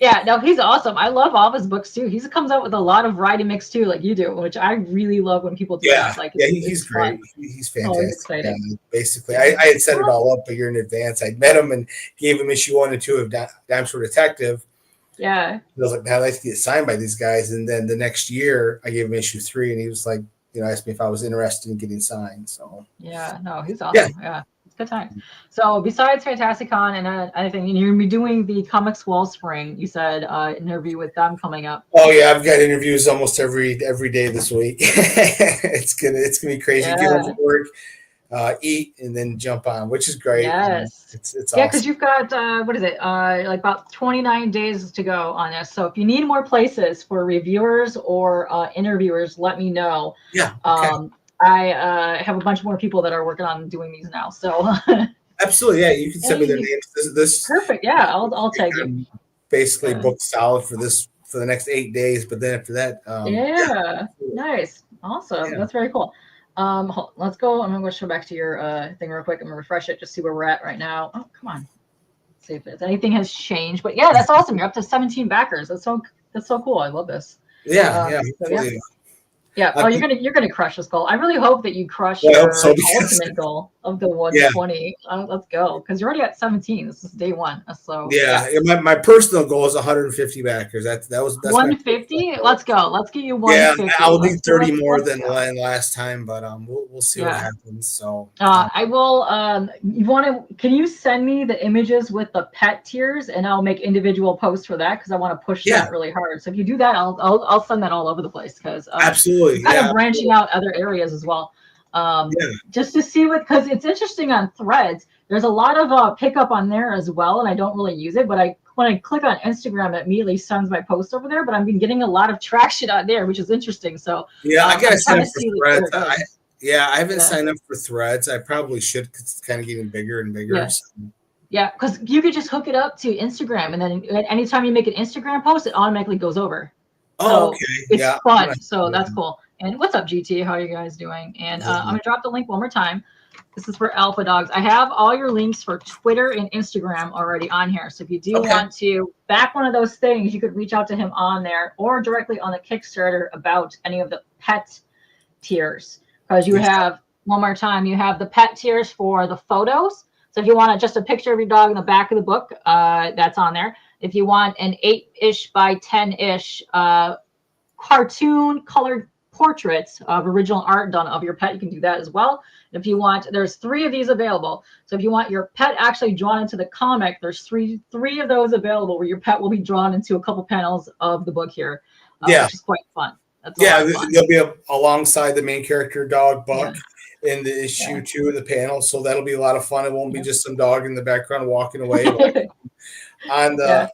Yeah, no, he's awesome. I love all of his books too. He comes out with a lot of variety mix too, like you do, which I really love when people do Yeah, that. Like yeah, it's he's great. fun. He's It's always fantastic. Yeah, exciting. basically, Yeah. I had set it all up a year in advance. I met him and gave him issue 1 and 2 of Dime Store Detective. Yeah. I was like, man, I'd like to get signed by these guys. And then the next year, I gave him issue 3, and he was like, asked me if I was interested in getting signed. So Yeah. No, he's yeah. awesome. Yeah. It's good times. So besides Fantastic Con and anything, you're gonna be doing the Comics Wellspring. You said interview with them coming up. Oh yeah, I've got interviews almost every day this week. It's gonna be crazy. Get home Yeah. from work, eat, and then jump on, which is great. Yes. It's Yeah, because awesome. you've got what is it? Like about 29 days to go on this. So if you need more places for reviewers or interviewers, let me know. Yeah. Okay. I have a bunch more people that are working on doing these now. So Absolutely. Yeah. You can send me their hey, names. This perfect. Yeah, I'll tag you. I'm basically Uh, booked solid for the next 8 days. But then after that, yeah, nice, awesome. yeah. That's very cool. Let's go. I'm gonna go back to your thing real quick. I'm gonna refresh it, just see where we're at right now. Oh, come on. See if anything has changed. But yeah, that's awesome. You're up to 17 backers. That's so cool. I love this. Yeah. So yeah. Yeah. Oh, you're gonna crush this goal. I really hope that you crush Well, I hope your so because ultimate goal of the yeah. 120. Let's go, because you're already at 17. This is day one. So Yeah. My personal goal is 150 backers. That's my 150. Let's go. Let's get you yeah. 150. I'll need 30 more let's than go. last time, but we'll see what Yeah. happens. So I will. You want to? Can you send me the images with the pet tiers, and I'll make individual posts for that because I want to push yeah, that really hard. So if you do that, I'll send that all over the place because absolutely. kind of Yeah. branching out other areas as well. Yeah. Just to see what, because it's interesting on Threads. There's a lot of pickup on there as well, and I don't really use it. But when I click on Instagram, it immediately sends my post over there. But I've been getting a lot of traction out there, which is interesting. So Yeah. I gotta I'm sign trying up to for see where Threads. it goes. I haven't Yeah. signed up for Threads. I probably should because it's kind of getting bigger and bigger. Yeah. So. Yeah, because you could just hook it up to Instagram, and then anytime you make an Instagram post, it automatically goes over. Oh, So okay. it's Yeah. fun. So that's cool. And what's up, GT? How are you guys doing? And I'm gonna drop the link one more time. This is for Alpha Dogs. I have all your links for Twitter and Instagram already on here. So if you do want to back one of those things, you could reach out to him on there or directly on the Kickstarter about any of the pet tiers. Because you have, one more time, you have the pet tiers for the photos. So if you want just a picture of your dog in the back of the book, that's on there. If you want an 8-ish by 10-ish cartoon colored portraits of original art done of your pet, you can do that as well. And if you want, there's 3 of these available. So if you want your pet actually drawn into the comic, there's three of those available where your pet will be drawn into a couple panels of the book here, which is quite fun. That's a lot of fun. They'll be alongside the main character dog Buck in the issue 2 of the panel, so that'll be a lot of fun. It won't be just some dog in the background walking away. On the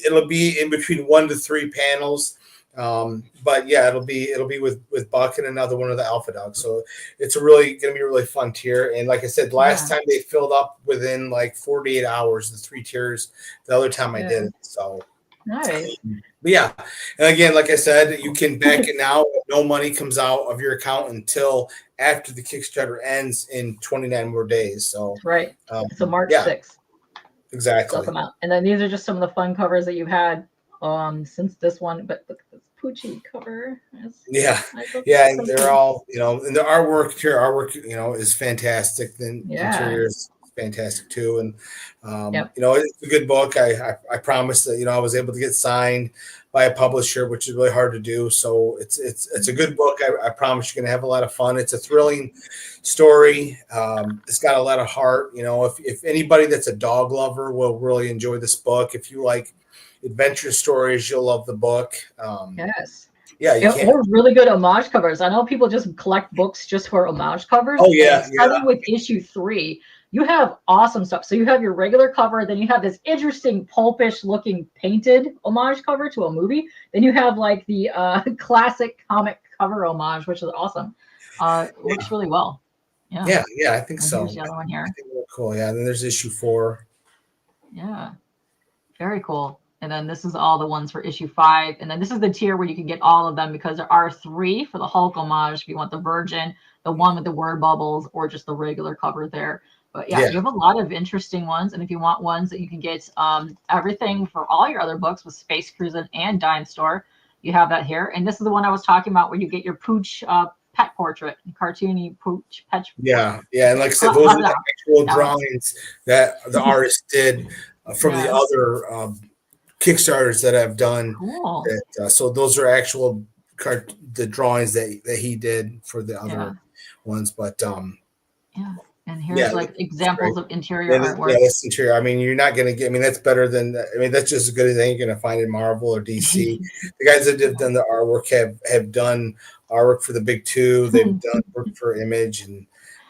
it'll be in between 1 to 3 panels. But yeah, it'll be with Buck and another one of the Alpha Dogs. So it's gonna be a really fun tier. And like I said, last time they filled up within like 48 hours, the 3 tiers. The other time I did it. So nice. But yeah, and again, like I said, you can back it now. No money comes out of your account until after the Kickstarter ends in 29 more days. So right. So March 6th. Exactly. Come out. And then these are just some of the fun covers that you've had since this one. But look at this Poochie cover. And they're all, and the artwork, is fantastic. Then interior is fantastic too. And it's a good book. I promised that I was able to get signed by a publisher, which is really hard to do. So it's a good book. I promise you're gonna have a lot of fun. It's a thrilling story. It's got a lot of heart. If anybody that's a dog lover will really enjoy this book. If you like adventure stories, you'll love the book. Yes. Yeah, or really good homage covers. I know people just collect books just for homage covers. Oh yeah, starting with issue 3, you have awesome stuff. So you have your regular cover, then you have this interesting pulpish looking painted homage cover to a movie. Then you have like the classic comic cover homage, which is awesome. Works really well. Yeah, I think so. Here's the other one here. I think they're cool. Yeah, and then there's issue 4. Yeah, very cool. And then this is all the ones for issue 5. And then this is the tier where you can get all of them because there are 3 for the Hulk homage if you want the Virgin, the one with the word bubbles, or just the regular cover there. But yeah, Yeah. you have a lot of interesting ones. And if you want ones that you can get everything for all your other books with Space Cruisin' and Dime Store, you have that here. And this is the one I was talking about where you get your pooch pet portrait, cartoony pooch pet. Yeah, yeah, and like I said, those are the actual That one. drawings that the artist did from the Yes. other Kickstarters that I've done. Cool. So those are actual the drawings that he did for the Yeah. other ones. But Yeah. And here's like examples of interior yeah, artwork. that's interior. I mean, you're not going to get. I mean, that's better than. I mean, that's just as good as anything you're going to find in Marvel or DC. The guys that have done the artwork have done artwork for the big two. They've done work for Image and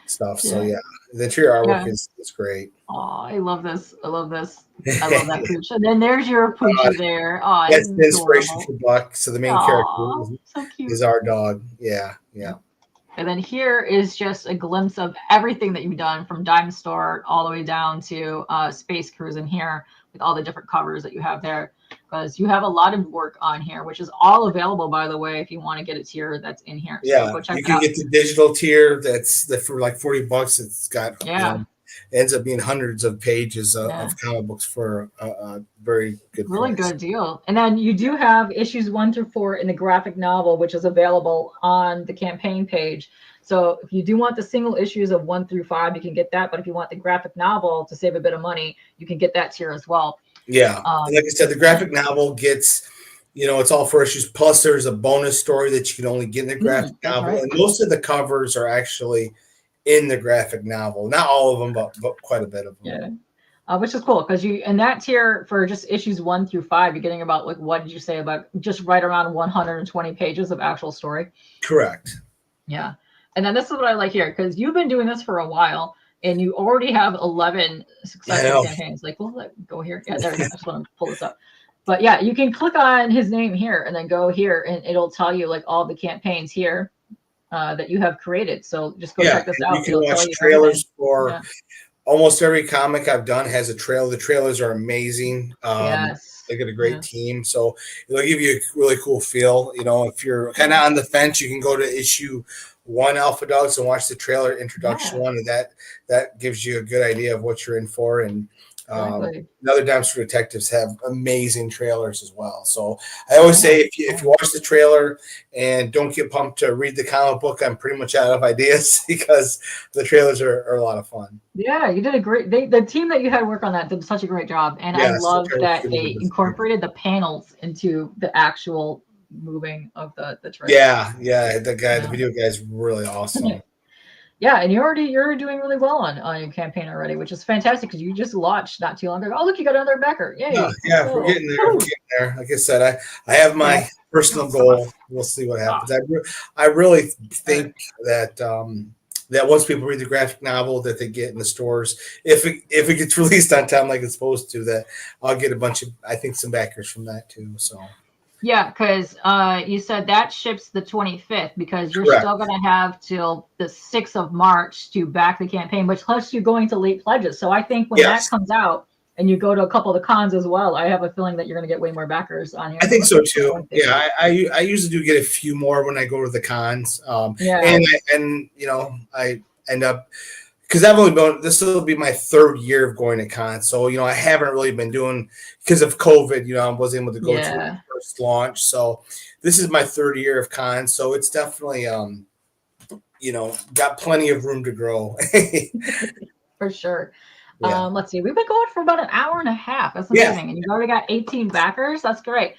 stuff. So yeah, the interior artwork is great. Oh, I love this. I love this. I love that pooch. And then there's your poochie there. Oh, that's the inspiration for Buck. So the main character so is our dog. Yeah, yeah. And then here is just a glimpse of everything that you've done from Dime Store all the way down to Space Cruisin' here with all the different covers that you have there. Because you have a lot of work on here, which is all available, by the way, if you want to get a tier that's in here. Yeah, so go check you can get the digital tier that's for like $40. It's got ends up being hundreds of pages of comic books for a very good really price. good deal. And then you do have issues 1 through 4 in the graphic novel, which is available on the campaign page. So if you do want the single issues of 1 through 5, you can get that. But if you want the graphic novel to save a bit of money, you can get that tier as well. Yeah, and like I said, the graphic novel gets, it's all 4 issues. Plus, there's a bonus story that you can only get in the graphic novel, and most of the covers are actually in the graphic novel. Not all of them, but quite a bit of them. Yeah, which is cool because you in that tier for just issues 1 through 5, you're getting about like what did you say about just right around 120 pages of actual story. Correct. Yeah, and then this is what I like here because you've been doing this for a while. And you already have 11 successful campaigns. Like, well, let go here. Yeah, there we go. I just want to pull this up. But yeah, you can click on his name here and then go here, and it'll tell you like all the campaigns here that you have created. So just go check this out. You can watch trailers for almost every comic I've done has a trailer. The trailers are amazing. They got a great team, so it'll give you a really cool feel. If you're kind of on the fence, you can go to issue 1 Alpha Dogs and watch the trailer introduction one, and that gives you a good idea of what you're in for. And other Dime Store detectives have amazing trailers as well. So I always say if you watch the trailer and don't get pumped to read the comic book, I'm pretty much out of ideas because the trailers are a lot of fun. Yeah, you did a great. The team that you had work on that did such a great job, and I love that they incorporated the panels into the actual moving of the trailer. Yeah, the video guy is really awesome. Yeah, and you're doing really well on your campaign already, which is fantastic because you just launched not too long ago. Oh, look, you got another backer! Yay! Yeah, we're getting there. We're getting there. Like I said, I have my personal goal. We'll see what happens. I really think that that once people read the graphic novel that they get in the stores, if it gets released on time like it's supposed to, that I'll get some backers from that too. So. Yeah, because you said that ships the 25th because you're still going to have till the 6th of March to back the campaign, which plus you're going to late pledges. So I think when that comes out and you go to a couple of the cons as well, I have a feeling that you're going to get way more backers on here. I think so too. Yeah, I usually do get a few more when I go to the cons. And I end up. Because this will be my 3rd year of going to cons. So, I haven't really been doing, because of COVID, I wasn't able to go to the first launch. So this is my 3rd year of cons. So it's definitely, got plenty of room to grow. For sure. Yeah. Let's see. We've been going for about an hour and a half. That's amazing. And you've already got 18 backers. That's great.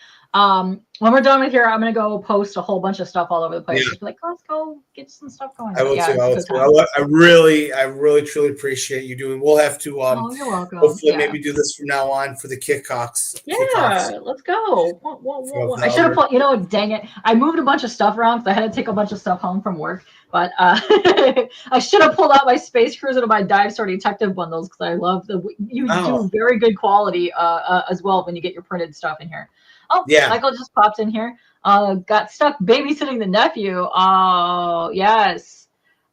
When we're done with here, I'm going to go post a whole bunch of stuff all over the place. Just be like, let's go get some stuff going. I will too. I really, truly appreciate you doing. We'll have to, you're welcome. Hopefully maybe do this from now on for the Kickoffs. Let's go. I should have put, dang it. I moved a bunch of stuff around because I had to take a bunch of stuff home from work. But I should have pulled out my Space Cruizin and my Dime Store detective bundles because I love you do very good quality as well when you get your printed stuff in here. Oh, yeah. Michael just popped in here. Got stuck babysitting the nephew. Oh, yes.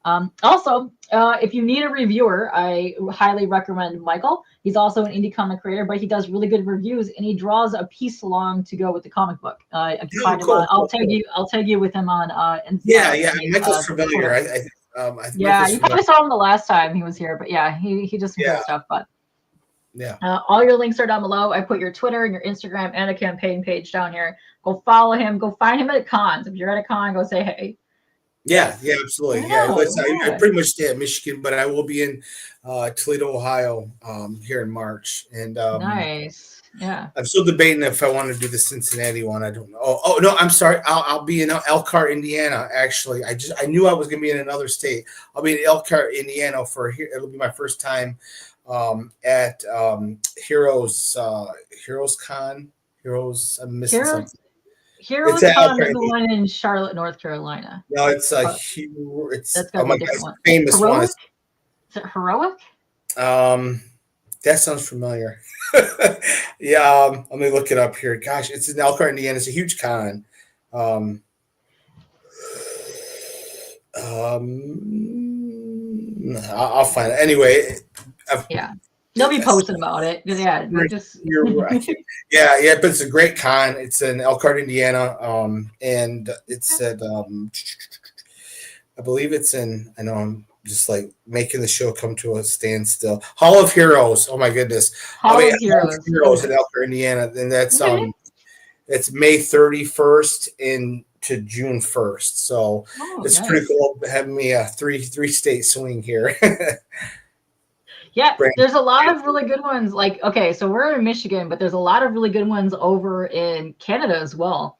Also, if you need a reviewer, I highly recommend Michael. He's also an indie comic creator, but he does really good reviews, and he draws a piece along to go with the comic book. I'll tag you with him on. Michael's familiar. Yeah, you probably saw him the last time he was here, but yeah, he does some good stuff. But yeah, all your links are down below. I put your Twitter and your Instagram and a campaign page down here. Go follow him. Go find him at cons. If you're at a con, go say hey. Yeah, absolutely. I pretty much stay at Michigan, but I will be in Toledo, Ohio, here in March. And nice. Yeah. I'm still debating if I want to do the Cincinnati one. I don't know. Oh no, I'm sorry. I'll be in Elkhart, Indiana. Actually, I knew I was going to be in another state. I'll be in Elkhart, Indiana for here. It'll be my first time at Heroes Con. Heroes. I'm missing something. Heroes Con is the one in Charlotte, North Carolina. No, it's that's got a different one. Famous Heroic? one. Is it Heroic? That sounds familiar. Yeah, let me look it up here. Gosh, it's in Elkhart, Indiana. It's a huge con. I'll find it anyway. They'll be posting about it. Yeah, you're right. Yeah, but it's a great con. It's in Elkhart, Indiana, and it's at I believe it's in. I know I'm just like making the show come to a standstill. Hall of Heroes. Oh my goodness. Hall of Heroes in Elkhart, Indiana, and that's it's May 31st to June 1st. So it's pretty cool having me a three state swing here. Yeah, there's a lot of really good ones. Like, okay, so we're in Michigan, but there's a lot of really good ones over in Canada as well.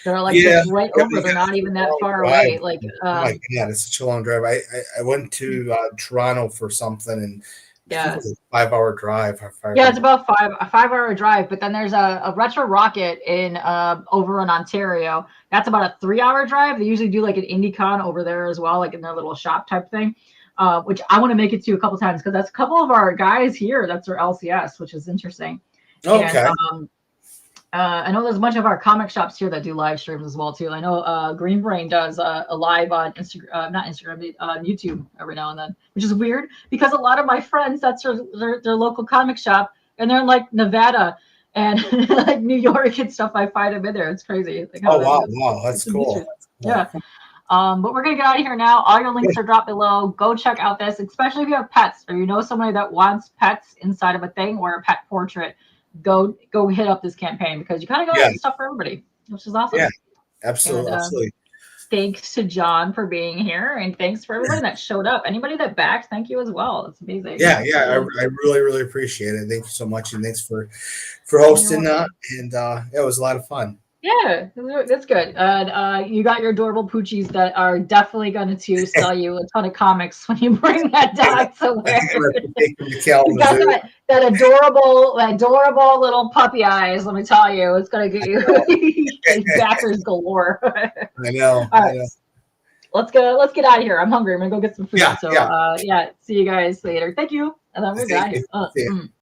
They're like just right over. They're not even that far away. Like, oh my god, it's such a long drive. I went to Toronto for something, and it was a 5-hour drive. It's about a 5-hour drive. But then there's a Retro Rocket in over in Ontario. That's about a 3-hour drive. They usually do like an IndieCon over there as well, like in their little shop type thing. Which I want to make it to a couple times because that's a couple of our guys here. That's their LCS, which is interesting. Okay. And, I know there's a bunch of our comic shops here that do live streams as well too. I know Green Brain does a live on Instagram, not Instagram, YouTube every now and then, which is weird because a lot of my friends, that's their local comic shop, and they're in like Nevada and like New York and stuff. I find them in there. It's crazy. Like, wow, that's cool. Yeah. But we're gonna get out of here now. All your links are dropped below. Go check out this, especially if you have pets or you know somebody that wants pets inside of a thing or a pet portrait. Go hit up this campaign because you kind of got stuff for everybody, which is awesome. Yeah, absolutely, absolutely. Thanks to Jon for being here, and thanks for everybody that showed up. Anybody that backed, thank you as well. It's amazing. Yeah, I really appreciate it. Thank you so much, and thanks for hosting that. And it was a lot of fun. Yeah, that's good. You got your adorable poochies that are definitely going to sell you a ton of comics when you bring that dog somewhere. You got that adorable little puppy eyes. Let me tell you, it's going to get you backers galore. I know. All right. Let's go. Let's get out of here. I'm hungry. I'm gonna go get some food. See you guys later. Thank you. And then we're out of here.